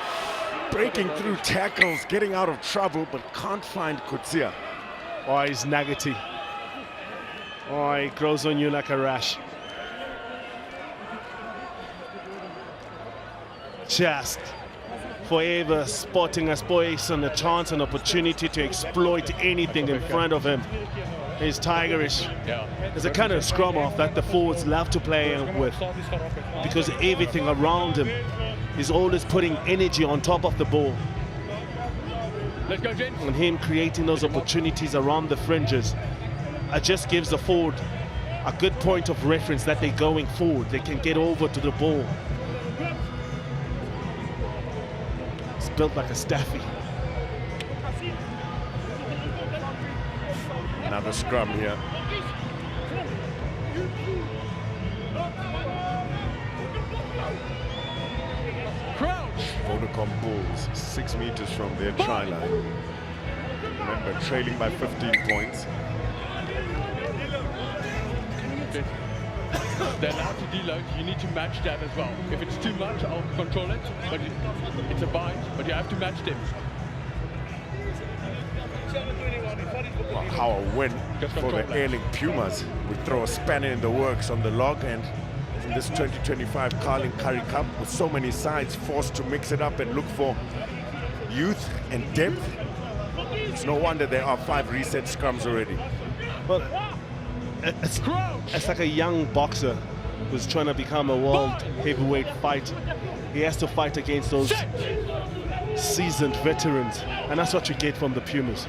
breaking through tackles, getting out of trouble, but can't find Kutsia. Oh, he's nuggety. Oh, he grows on you like a rash. Just forever spotting a space and a chance and opportunity to exploit anything in front of him. He's tigerish. There's a kind of scrum off that the forwards love to play with, because everything around him is always putting energy on top of the ball. Let's go, James. And him creating those opportunities around the fringes, it just gives the forward a good point of reference that they're going forward. They can get over to the ball. It's built like a staffy. Another scrum here. Crouch. Vodacom Bulls 6 meters from their try line. Remember, trailing by 15 points. They're allowed to deload. You need to match that as well. If it's too much, I'll control it. But it's a bind, but you have to match them. Well, how a win for the Airlink Pumas would throw a spanner in the works on the log end in this 2025 Carling Currie Cup, with so many sides forced to mix it up and look for youth and depth. It's no wonder there are 5 reset scrums already. Well, it's like a young boxer who's trying to become a world heavyweight fighter. He has to fight against those seasoned veterans, and that's what you get from the Pumas.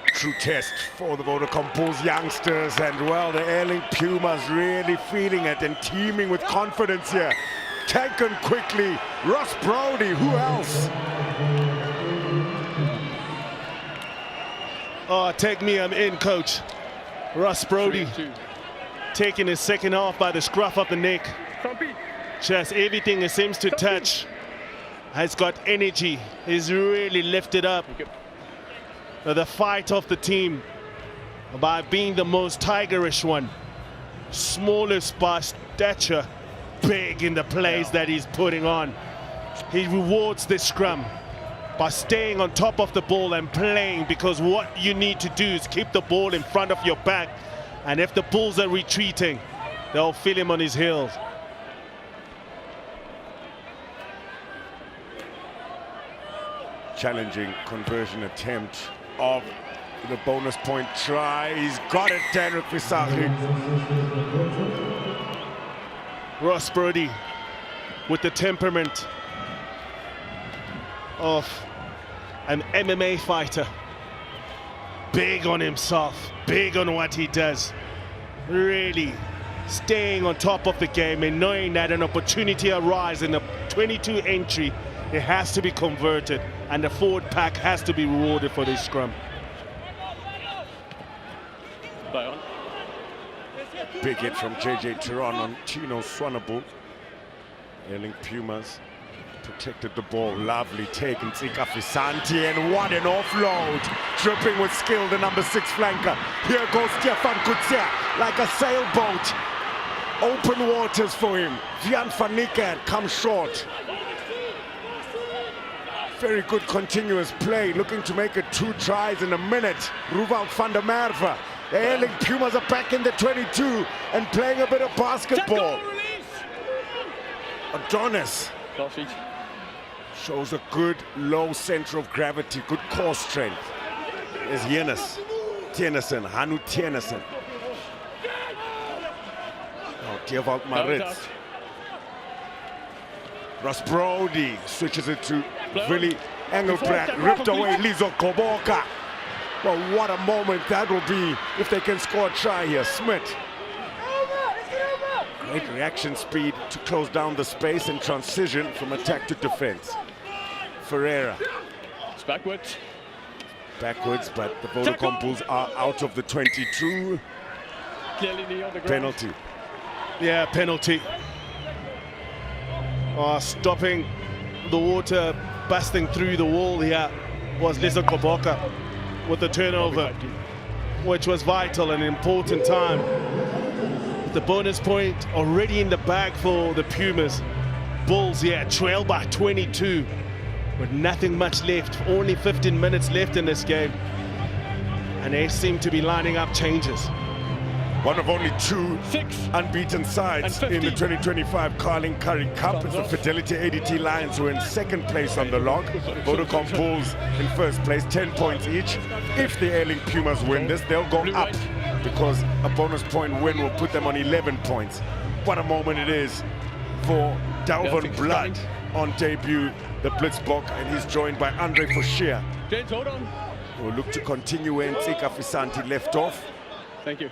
True test for the Vodacom Bulls youngsters, and well, the Airlink Pumas really feeling it and teaming with confidence here. Taken quickly, Ross Brody, who else? Oh, take me, I'm in, coach. Ross Brody taking his second half by the scruff of the neck. Just everything he seems to touch has got energy. He's really lifted up the fight of the team by being the most tigerish one. Smallest by stature, big in the plays that he's putting on. He rewards this scrum by staying on top of the ball and playing, because what you need to do is keep the ball in front of your back, and if the Bulls are retreating, they'll feel him on his heels. Challenging conversion attempt of the bonus point try. He's got it, Derek Visachi. Ross Brody with the temperament of an MMA fighter. Big on himself, big on what he does. Really staying on top of the game and knowing that an opportunity arises in the 22 entry, it has to be converted, and the forward pack has to be rewarded for this scrum. Big hit from JJ Tehran on Tino Swanepoel. Airlink Pumas protected the ball. Lovely take in Tsika Fisanti, and what an offload. Dripping with skill, the number 6 flanker. Here goes Stefan Kutsia like a sailboat. Open waters for him. Vian van Niekerk comes short. Very good continuous play, looking to make it 2 tries in a minute. Roewout van der Merwe. The Airlink Pumas are back in the 22 and playing a bit of basketball. Adonis shows a good low center of gravity, good core strength. There's Jennis, Tienesen, Hanu Tienesen. Theobald Maritz. Ross Brody switches it to Willie Engelbrecht, ripped away Lizo Koboka. Well, what a moment that will be if they can score a try here. Smith. Great reaction speed to close down the space and transition from attack to defense. Ferreira. It's backwards. Backwards, but the Vodacom Bulls are out of the 22. Clearly knee on the ground. Penalty. Yeah, penalty. Stopping the water busting through the wall here was Lizo Koboka with the turnover, which was vital and important time. The bonus point already in the bag for the Pumas. Bulls here trail by 22 with nothing much left, only 15 minutes left in this game. And they seem to be lining up changes. One of only 2 unbeaten sides in the 2025 Carling Currie Cup. It's the Fidelity ADT Lions who are in second place on the log. Vodacom Bulls in first place, 10 points each. If the Airlink Pumas win this, they'll go up because a bonus point win will put them on 11 points. What a moment it is for Dalvin Blood on debut, the Blitzbok, and he's joined by Andre Fouchier, who will look to continue where Ntsika Fisanti left off. Thank you.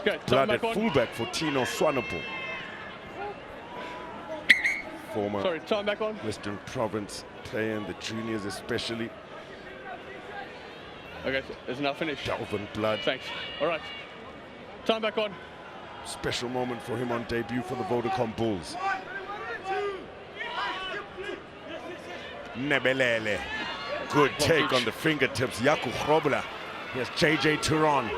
Good. Blood at fullback for Tino Swanepoel. Former Western Province player in the juniors especially. Okay, it's now finished. Dalvin Blood. Thanks. All right. Time back on. Special moment for him on debut for the Vodacom Bulls. Nebelele. Good take on the fingertips. Yaku Grobler. Here's JJ Turon.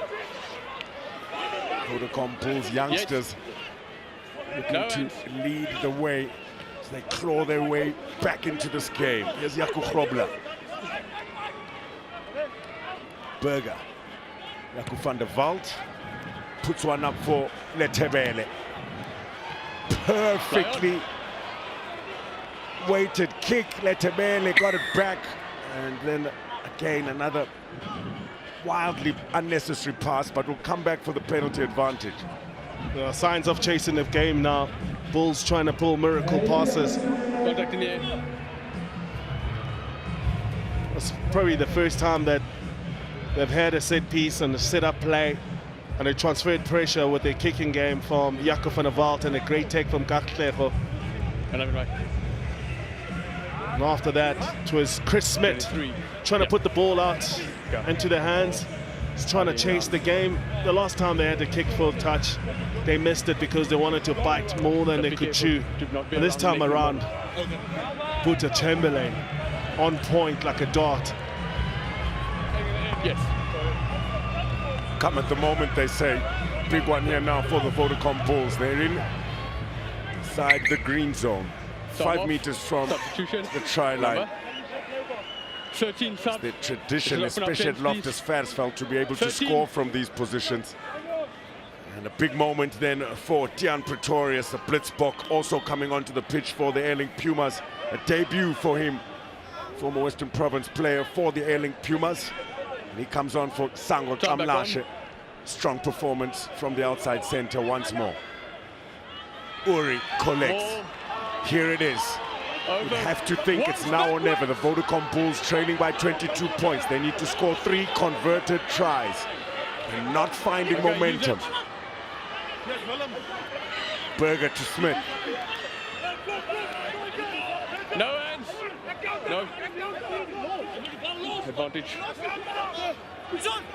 Vodacom Bulls youngsters looking to lead the way as they claw their way back into this game. Here's Yaku Grobler. Berger. Yaku van der Walt puts one up for Letebele. Perfectly weighted kick. Letebele got it back, and then again another wildly unnecessary pass, but will come back for the penalty advantage. There are signs of chasing the game now. Bulls trying to pull miracle passes. Contact in the air. It's probably the first time that they've had a set piece and a set-up play, and they transferred pressure with their kicking game from Jaco van der Walt and a great take from Katlego. And after that, it was Chris Smith trying to put the ball out into the hands. He's trying to chase the game. The last time they had to kick full touch, they missed it because they wanted to bite more than they could chew. And this time around, Buta Chamberlain on point like a dart. Yes. Come at the moment, they say. Big one here now for the Vodacom Bulls. They're inside the green zone. 5 meters from the try line. 13 sub. The tradition, especially at Loftus Versfeld, to be able to score from these positions. And a big moment then for Tian Pretorius, the Blitzbok, also coming onto the pitch for the Airlink Pumas. A debut for him, former Western Province player for the Airlink Pumas. And he comes on for Sango Kamlashe. Strong performance from the outside center once more. Uri collects. Here it is. You have to think it's now or never. The Vodacom Bulls trailing by 22 points. They need to score 3 converted tries. They're not finding momentum. Berger to Smith. No hands. No. Advantage.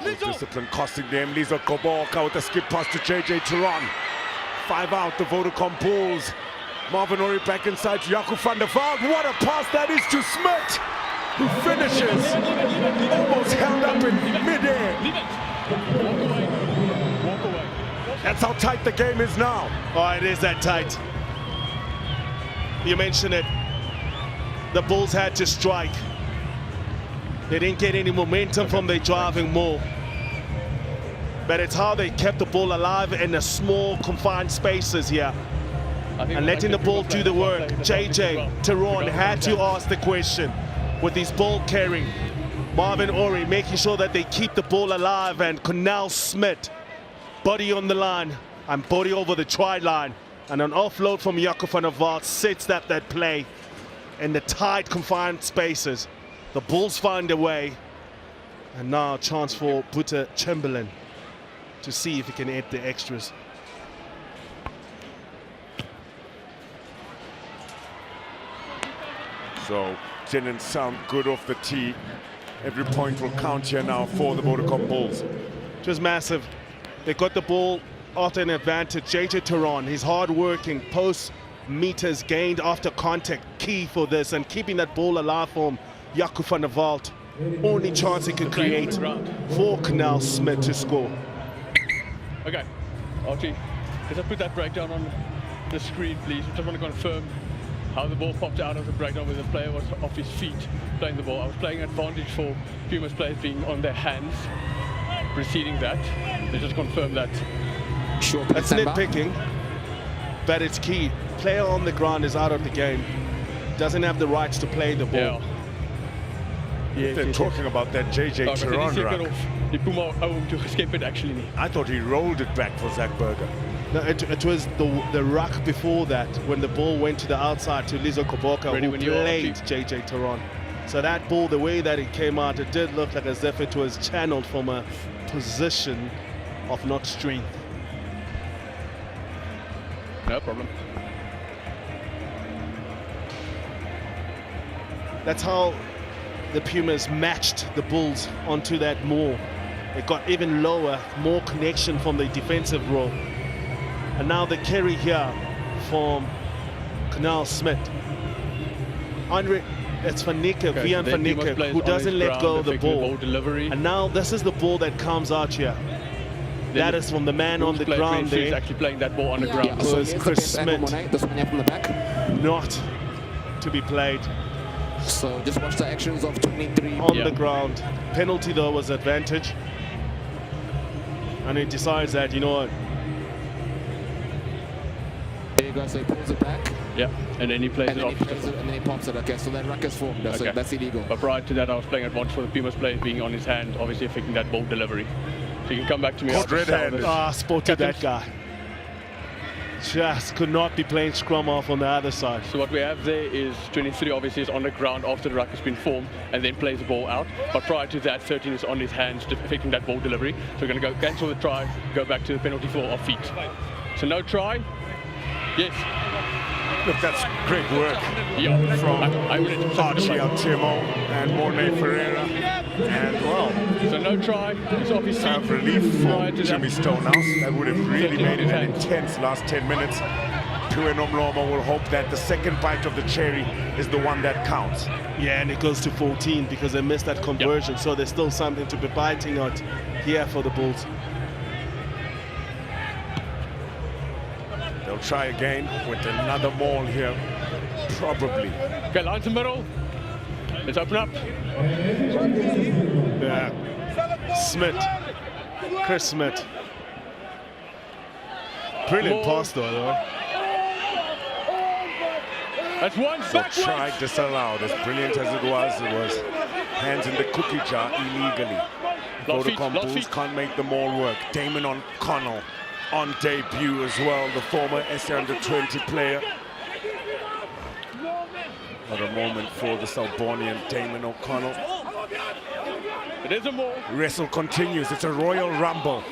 Discipline costing them. Lizo Koboka with a skip pass to JJ Turon. 5 out, the Vodacom Bulls. Marvin Ori back inside to Jaco van der Walt. What a pass that is to Smith, who finishes. Almost held up in midair. Walk away. That's how tight the game is now. Oh, it is that tight. You mentioned it. The Bulls had to strike. They didn't get any momentum from their driving more. But it's how they kept the ball alive in the small, confined spaces here. And letting the ball do the work. JJ Turon had to ask the question with his ball carrying. Marvin Ori making sure that they keep the ball alive, and Cornell Smith, body on the line. and body over the try line. And an offload from Jaco van der Walt sets that play in the tight, confined spaces. The Bulls find a way. And now a chance for Boeta Chamberlain to see if he can add the extras. So didn't sound good off the tee. Every point will count here now for the Vodacom Bulls. It was massive. They got the ball after an advantage. JJ Turan, his hard-working post meters gained after contact, key for this, and keeping that ball alive for Jaco van der Walt. Only chance he could create for Canal Smith to score. Okay, Archie, can I put that breakdown on the screen, please? I just want to confirm how the ball popped out of the breakdown where the player was off his feet playing the ball. I was playing advantage for Pumas players being on their hands preceding that. They just confirmed that. Sure, that's nitpicking, but it's key. Player on the ground is out of the game. Doesn't have the rights to play the ball. Yeah. Yes, they're talking about that JJ Turan ruck. Die Puma hom toe geskep het actually nie. I thought he rolled it back for Zach Berger. No, it was the ruck before that when the ball went to the outside to Lizo Koboka, who played JJ Turan. So that ball, the way that it came out, it did look like as if it was channeled from a position of not strength. No problem. That's how the Pumas matched the Bulls onto that maul. It got even lower, more connection from the defensive role. And now the carry here from Canal Smith. It's Van Niekerk, Vian Van Niekerk, who doesn't let go of the ball. And now this is the ball that comes out here. That is from the man on the ground there. He's actually playing that ball on the ground. Yeah, so it's Chris Smith. This one from the back. Not to be played. So just watch the actions of 23. On the ground. Penalty though was advantage. And he decides that, you know what? There you go, so he pulls it back. Yeah, and then he plays it off. And then he pops it. Okay, so that ruck is formed. Okay. So that's illegal. But prior to that, I was playing advantage for the Pumas players being on his hand, obviously affecting that ball delivery. So you can come back to me after this. Spotted that guy. Just could not be playing scrum off on the other side. So what we have there is 23 obviously is on the ground after the ruck has been formed and then plays the ball out. But prior to that, 13 is on his hands, affecting that ball delivery. So we're going to go cancel the try, go back to the penalty for off feet. So no try. Yes. Look, that's great work from Archie Altimo and Mornay Ferreira. And well, so no try. It's off his feet. Relief for Jimmy Stonehouse. That would have really made it an intense last 10 minutes. Pue Nomloma will hope that the second bite of the cherry is the one that counts. Yeah, and it goes to 14 because they missed that conversion. So there's still something to be biting at here for the Bulls. They'll try again with another maul here, probably. Okay, line to middle. Let's open up. Yeah. Smith. Chris Smith. Brilliant pass though. That's one backwards. So tried disallowed. As brilliant as it was hands in the cookie jar illegally. Vodacom Bulls can't make the maul work. Damon O'Connell on debut as well, the former SA Under-20 player. What a moment for the Selbornian Damon O'Connell. It is a maul. Wrestle continues. It's a Royal Rumble.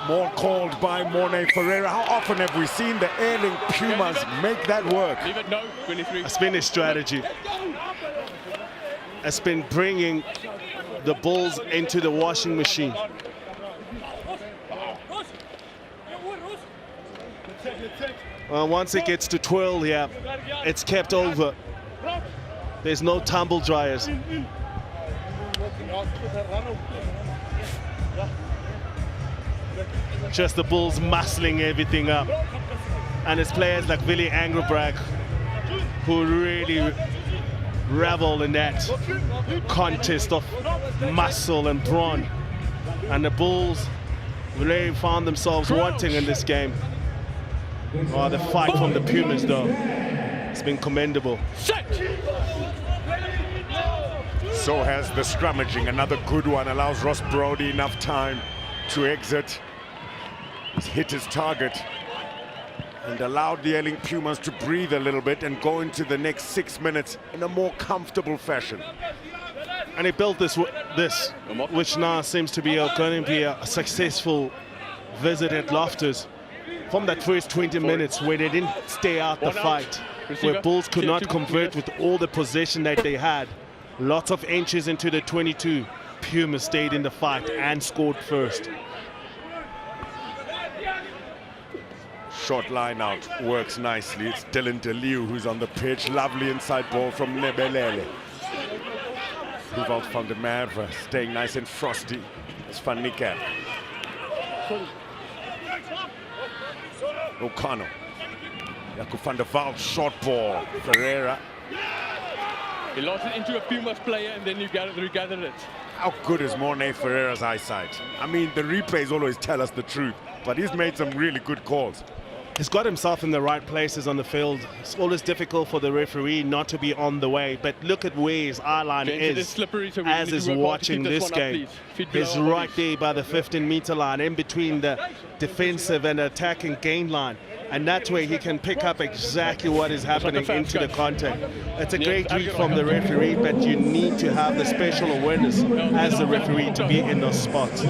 More called by Mornay Ferreira. How often have we seen the Airlink Pumas make that work? Leave it, no, 23. It's been his strategy. It's been bringing the Bulls into the washing machine. Well, once it gets to twirl, yeah, it's kept over. There's no tumble dryers. Just the Bulls muscling everything up. And it's players like Willie Angrebrag who really revel in that contest of muscle and brawn. And the Bulls really found themselves wanting in this game. Oh, the fight from the Pumas, though, it's been commendable. So has the scrummaging. Another good one allows Ross Brody enough time to exit. He's hit his target and allowed the Airlink Pumas to breathe a little bit and go into the next 6 minutes in a more comfortable fashion. And he built this, which now seems to be going to be a successful visit at Loftus. From that first 20 minutes where they didn't stay out the fight, where Bulls could not convert with all the possession that they had. Lots of inches into the 22. Pumas stayed in the fight and scored first. Short line out works nicely. It's Dylan DeLeeuw who's on the pitch. Lovely inside ball from Nebelele. Ruvald van der Merwe staying nice and frosty. It's Van Niekerk. O'Connell. Jaco van der Walt, short ball. Ferreira. He lost it into a Pumas player and then you regathered it. How good is Mornay Ferreira's eyesight? I mean, the replays always tell us the truth, but he's made some really good calls. He's got himself in the right places on the field. It's always difficult for the referee not to be on the way, but look at where his eye line is slippery, so as he's watching this game. He's right there by the 15-meter line, in between the defensive and attacking gain line. And that's where he can pick up exactly what is happening into the contact. It's a great read from the referee, but you need to have the special awareness as the referee to be in those spots.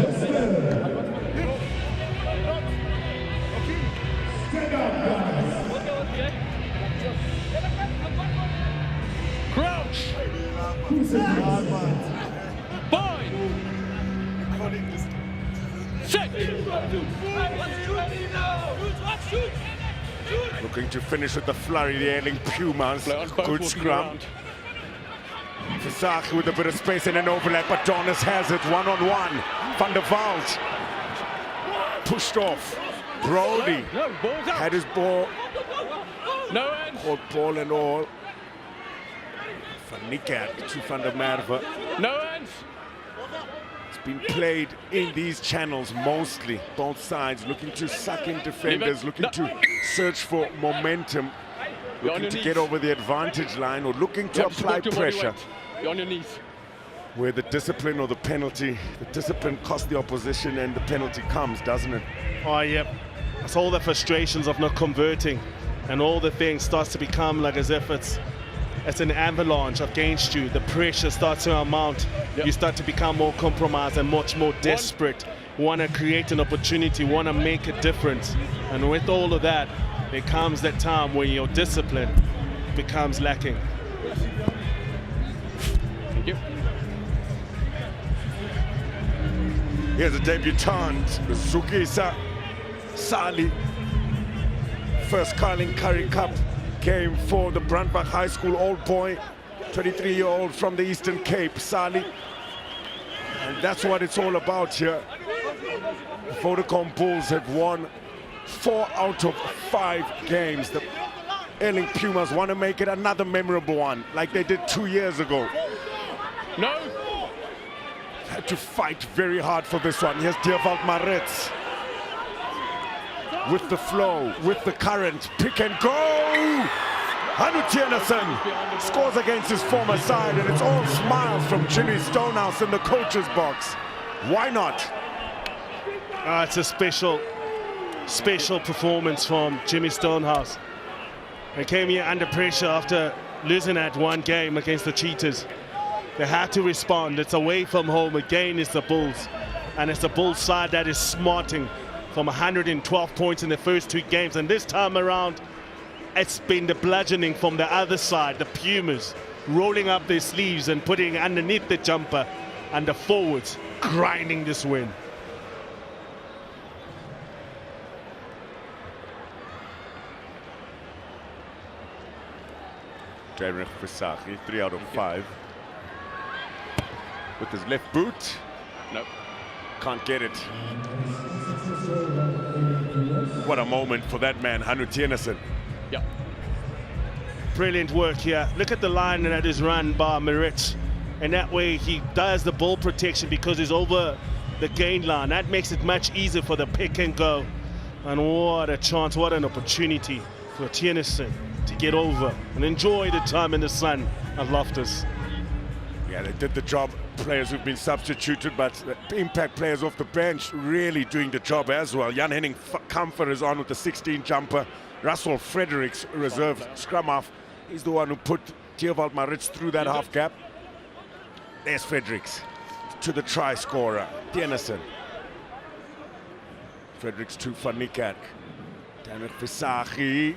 Crouch! Bind! Set! Looking to finish with the flurry, the Airlink Pumas. Good scrum. Versage with a bit of space and an overlap, but Donis has it one-on-one. Van der Walt pushed off. Brody had his ball. No end. Caught ball and all. Van Niekerk to Van der Merwe. No ends. It's been played in these channels mostly. Both sides looking to suck in defenders, looking to search for momentum, looking to get over the advantage line or looking to apply pressure. You're on your knees. Where the discipline or the penalty, the discipline costs the opposition and the penalty comes, doesn't it? Oh, yep. It's all the frustrations of not converting, and all the things starts to become like as if it's an avalanche against you. The pressure starts to amount. Yep. You start to become more compromised and much more desperate. Want to create an opportunity, want to make a difference. And with all of that, there comes that time where your discipline becomes lacking. Thank you. Here's a debutant, Zukisa Sali. First Carling Currie Cup game for the Brandbach High School old boy, 23-year-old from the Eastern Cape, Sali. And that's what it's all about here. The Vodacom Bulls have won 4 out of 5 games. The Airlink Pumas want to make it another memorable one, like they did 2 years ago. No. Had to fight very hard for this one. Here's Diervald Maritz. With the flow, with the current, pick and go! Hannu Tienersen scores against his former side, and it's all smiles from Jimmy Stonehouse in the coach's box. Why not? It's a special performance from Jimmy Stonehouse. They came here under pressure after losing that one game against the Cheetahs. They had to respond. It's away from home. Again, it's the Bulls. And it's the Bulls side that is smarting from 112 points in the first 2 games. And this time around, it's been the bludgeoning from the other side, the Pumas, rolling up their sleeves and putting underneath the jumper, and the forwards grinding this win. Derek Versage, 3 out of 5. With his left boot. Nope. Can't get it. What a moment for that man, Hannu Tienersen. Yeah. Brilliant work here. Look at the line that is run by Maritz. And that way he does the ball protection because he's over the gain line. That makes it much easier for the pick and go. And what a chance, what an opportunity for Tienersen to get over and enjoy the time in the sun at Loftus. Yeah, they did the job. Players who've been substituted, but the impact players off the bench really doing the job as well. Jan Henning Kamfer is on with the 16 jumper. Russell Fredericks, reserve scrum half, he's the one who put Theobald Maritz through that half gap. There's Fredericks to the try scorer, Denison. Fredericks to Van Niekerk. Danny Visagie.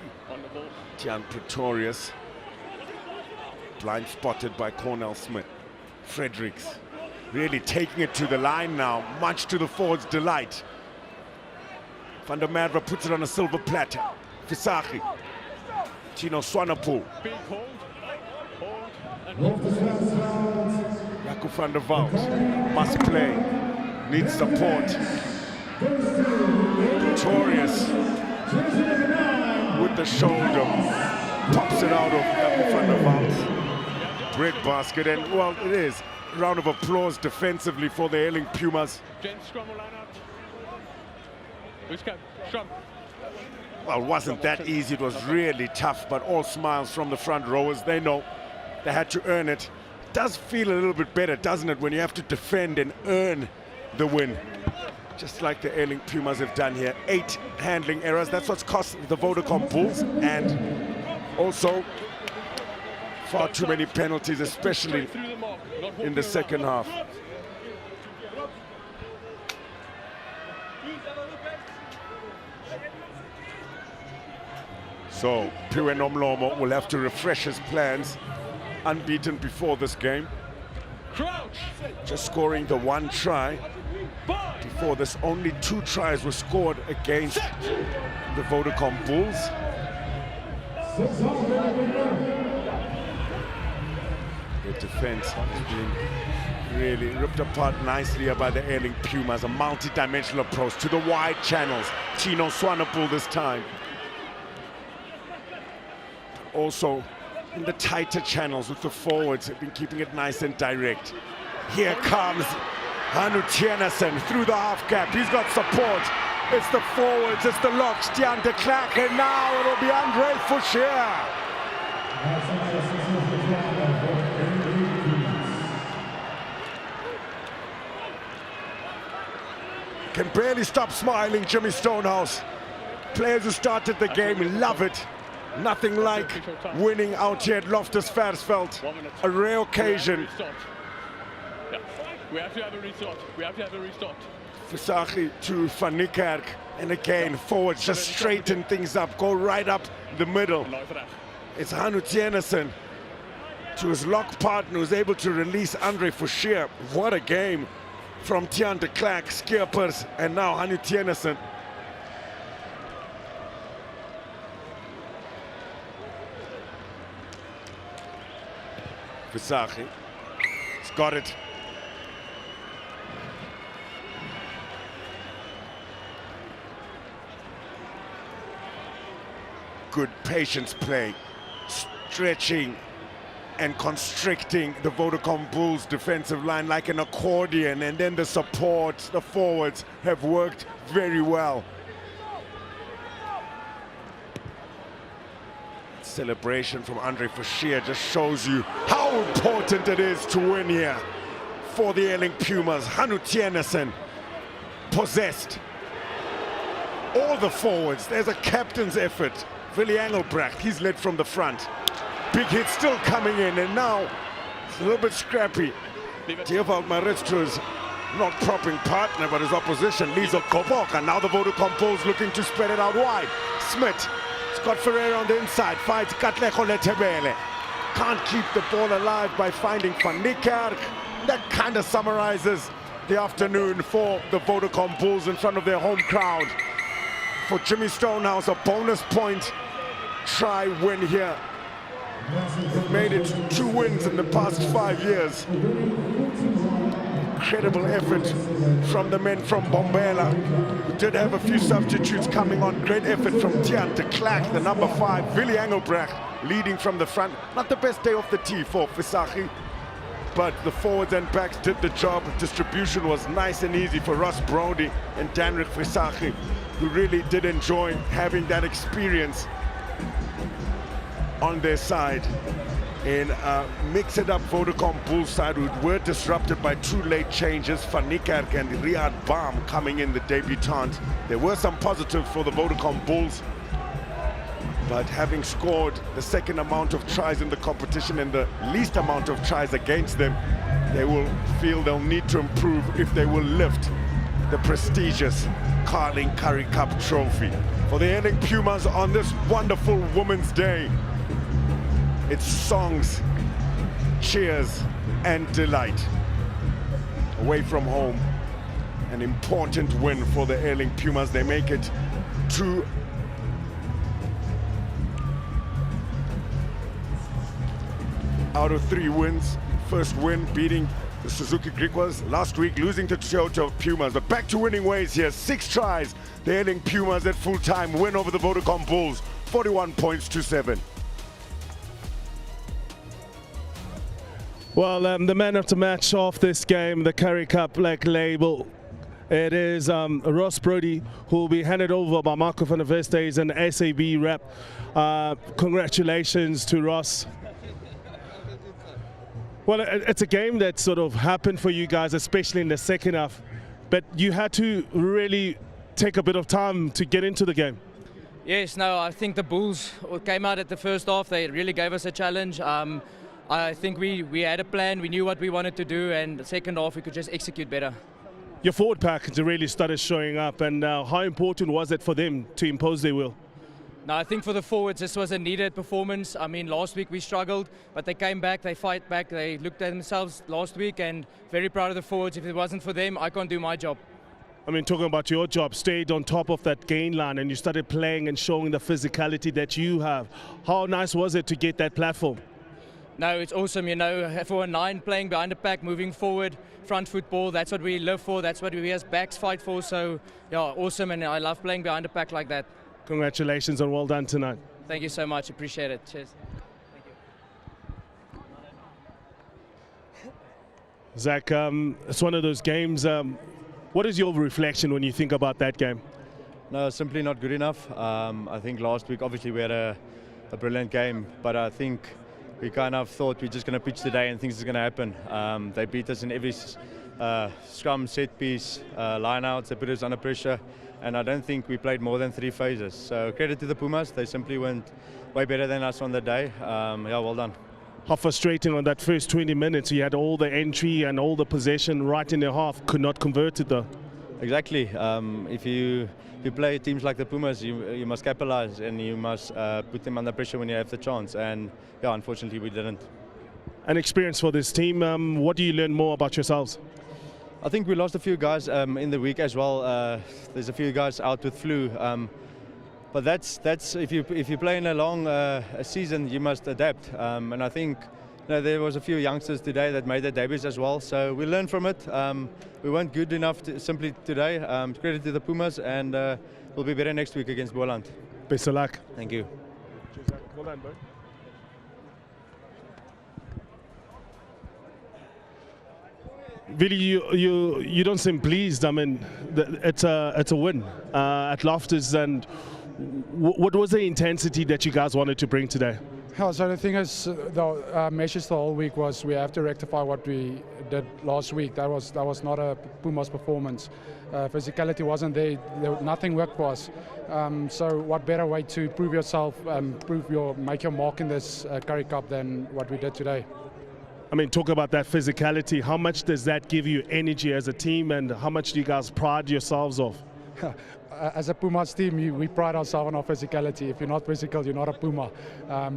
Tian Pretorius. Blind spotted by Cornell Smith. Fredericks really taking it to the line now, much to the forwards' delight. Van der Merwe puts it on a silver platter. Visagie. Tino Swanepoel. Big hold. Jaco van der Walt must play, needs support. Pretorius with the shoulder, pops it out of Jaco van der Walt. Bread basket, and well, it is. Round of applause defensively for the Airlink Pumas. Well, it wasn't that easy, it was really tough, but all smiles from the front rowers. They know they had to earn it. It does feel a little bit better, doesn't it, when you have to defend and earn the win. Just like the Airlink Pumas have done here. 8 handling errors, that's what's cost the Vodacom Bulls, and also far too many penalties, especially in the second half. So Piwe Nomlomo will have to refresh his plans. Unbeaten before this game. Just scoring the 1 try. Before this, only 2 tries were scored against the Vodacom Bulls. The defense has been really ripped apart nicely here by the Airlink Pumas. A multi-dimensional approach to the wide channels. Tino Swanepoel this time. Also in the tighter channels with the forwards, have been keeping it nice and direct. Here comes Hannu Tienasen through the half gap. He's got support. It's the forwards, it's the locks, Tian de Klerk, and now it'll be Andre Fouchier. Can barely stop smiling, Jimmy Stonehouse. Players who started the game love it. Nothing like winning out here at Loftus Versfeld. A rare occasion. We have to have a restart. We have to have a restart. Visagie to Van Niekerk. And again, forwards just straighten things up, go right up the middle. It's Hannu Tienasen to his lock partner, who's able to release Andre Fouchier. What a game from Tian de Klerk, Skierpers, and now Hannu Tienasen. Visagie, he's got it. Good patience play, stretching and constricting the Vodacom Bulls defensive line like an accordion, and then the support, the forwards have worked very well. Celebration from Andre Fouchier just shows you how important it is to win here for the Airlink Pumas. Hannu Tienasen possessed all the forwards. There's a captain's effort. Willie Engelbrecht, he's led from the front. Big hit still coming in, and now it's a little bit scrappy. Theobald Maritz to his not propping partner, but his opposition, Lizo Koboka. Now the Vodacom Bulls looking to spread it out wide. Smith. Scott Ferreira on the inside, fights Katlego Letebele. Can't keep the ball alive by finding Van Niekerk. That kind of summarizes the afternoon for the Vodacom Bulls in front of their home crowd. For Jimmy Stonehouse, a bonus point try win here. They've made it 2 wins in the past 5 years. Incredible effort from the men from Bombela, who did have a few substitutes coming on. Great effort from Tian de Klerk, the number 5. Willie Engelbrecht leading from the front. Not the best day off the tee for Visagie, but the forwards and backs did the job. Distribution was nice and easy for Ross Brody and Danrik Visagie, who really did enjoy having that experience on their side. in a mix-it-up Vodacom Bulls side who were disrupted by two late changes, Van Niekerk and Riyad Baum coming in, the debutant. There were some positives for the Vodacom Bulls, but having scored the second amount of tries in the competition and the least amount of tries against them, they will feel they'll need to improve if they will lift the prestigious Carling Currie Cup trophy. For the Airlink Pumas on this wonderful Women's Day, it's songs, cheers, and delight. Away from home, an important win for the Airlink Pumas. They make it to out of 3 wins. First win beating the Suzuki Griquas last week, losing to Toyota Pumas, but back to winning ways here. 6 tries. The Airlink Pumas at full time win over the Vodacom Bulls, 41 points to 7. Well, the man of the match of this game, the Currie Cup Black Label, it is Ross Brody, who will be handed over by Marco van der Veste, as an SAB rep. Congratulations to Ross. Well, it's a game that sort of happened for you guys, especially in the second half, but you had to really take a bit of time to get into the game. Yes, no, I think the Bulls came out at the first half. They really gave us a challenge. I think we had a plan, we knew what we wanted to do, and the second half we could just execute better. Your forward pack really started showing up, and how important was it for them to impose their will? No, I think for the forwards this was a needed performance. I mean, last week we struggled, but they came back, they fight back, they looked at themselves last week, and very proud of the forwards. If it wasn't for them, I can't do my job. I mean, talking about your job, stayed on top of that gain line and you started playing and showing the physicality that you have. How nice was it to get that platform? No, it's awesome, you know, for a 9 playing behind the pack, moving forward, front football, that's what we live for, that's what we as backs fight for. So, yeah, awesome, and I love playing behind the pack like that. Congratulations and well done tonight. Thank you so much, appreciate it. Cheers. Thank you. Zach, it's one of those games. What is your reflection when you think about that game? No, simply not good enough. I think last week, obviously, we had a brilliant game, but I think we kind of thought we're just going to pitch today and things are going to happen. They beat us in every scrum, set piece, line-outs. They put us under pressure, and I don't think we played more than 3 phases. So credit to the Pumas. They simply went way better than us on the day. Yeah, well done. How frustrating on that first 20 minutes. You had all the entry and all the possession right in their half, could not convert it though. Exactly. If you play teams like the Pumas, you must capitalize and you must put them under pressure when you have the chance. And yeah, unfortunately, we didn't. An experience for this team. What do you learn more about yourselves? I think we lost a few guys in the week as well. There's a few guys out with flu. But that's if you play in a long season, you must adapt. And I think there was a few youngsters today that made their debuts as well. So we learned from it. We weren't good enough simply today. Credit to the Pumas, and we'll be better next week against Boland. Best of luck. Thank you. Cheers, Zach. Well done, bro. Really, you don't seem pleased. I mean, it's a win at Loftus, and what was the intensity that you guys wanted to bring today? Yeah, so the thing is, the message the whole week was we have to rectify what we did last week. That was not a Pumas performance. Physicality wasn't there. Nothing worked for us. So what better way to prove yourself, make your mark in this Currie Cup than what we did today? I mean, talk about that physicality. How much does that give you energy as a team, and how much do you guys pride yourselves off? As a Pumas team, we pride ourselves on our physicality. If you're not physical, you're not a Puma.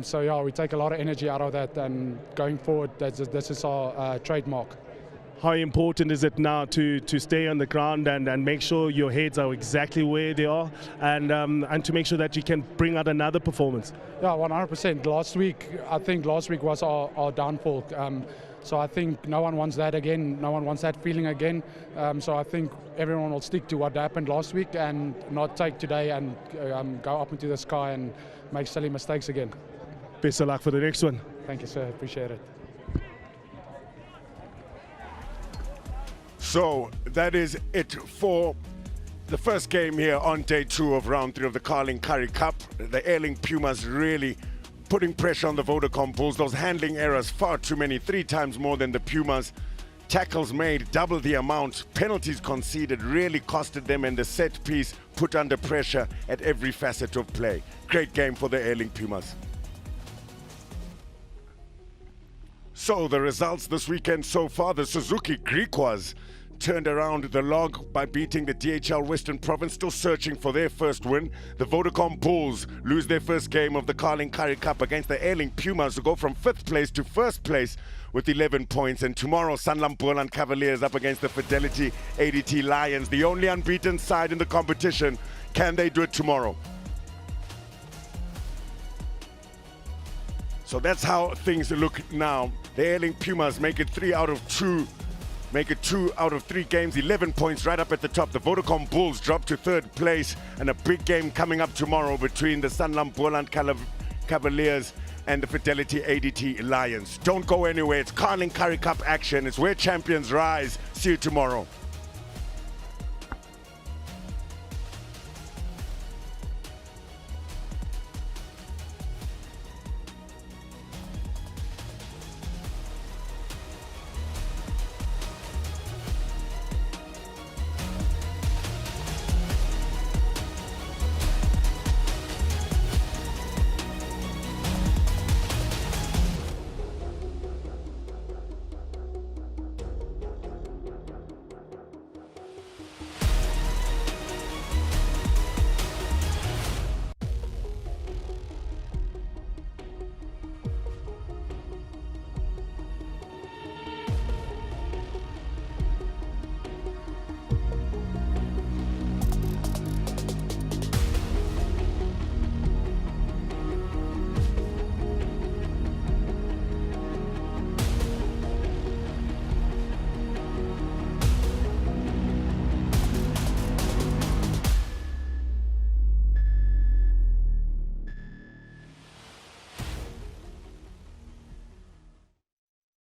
So yeah, we take a lot of energy out of that, and going forward, this is our trademark. How important is it now to stay on the ground and make sure your heads are exactly where they are, and to make sure that you can bring out another performance? Yeah, 100%. I think last week was our downfall. So I think no one wants that again. No one wants that feeling again. So I think everyone will stick to what happened last week and not take today and go up into the sky and make silly mistakes again. Best of luck for the next one. Thank you, sir. Appreciate it. So that is it for the first game here on day 2 of round 3 of the Carling Currie Cup. The Airlink Pumas really putting pressure on the Vodacom Bulls. Those handling errors, far too many, 3 times more than the Pumas. Tackles made, double the amount. Penalties conceded really costed them, and the set piece put under pressure at every facet of play. Great game for the Airlink Pumas. So the results this weekend so far: the Suzuki Griquas turned around the log by beating the DHL Western Province, still searching for their first win. The Vodacom Bulls lose their first game of the Currie Cup against the Airlink Pumas, who go from 5th place to 1st place with 11 points. And tomorrow, Sanlam Cavaliers up against the Fidelity ADT Lions, the only unbeaten side in the competition. Can they do it tomorrow? So that's how things look now. The Airlink Pumas make it 2 out of 3 games, 11 points, right up at the top. The Vodacom Bulls drop to 3rd place, and a big game coming up tomorrow between the Sanlam Cavaliers and the Fidelity ADT Lions. Don't go anywhere. It's Currie Cup action. It's where champions rise. See you tomorrow.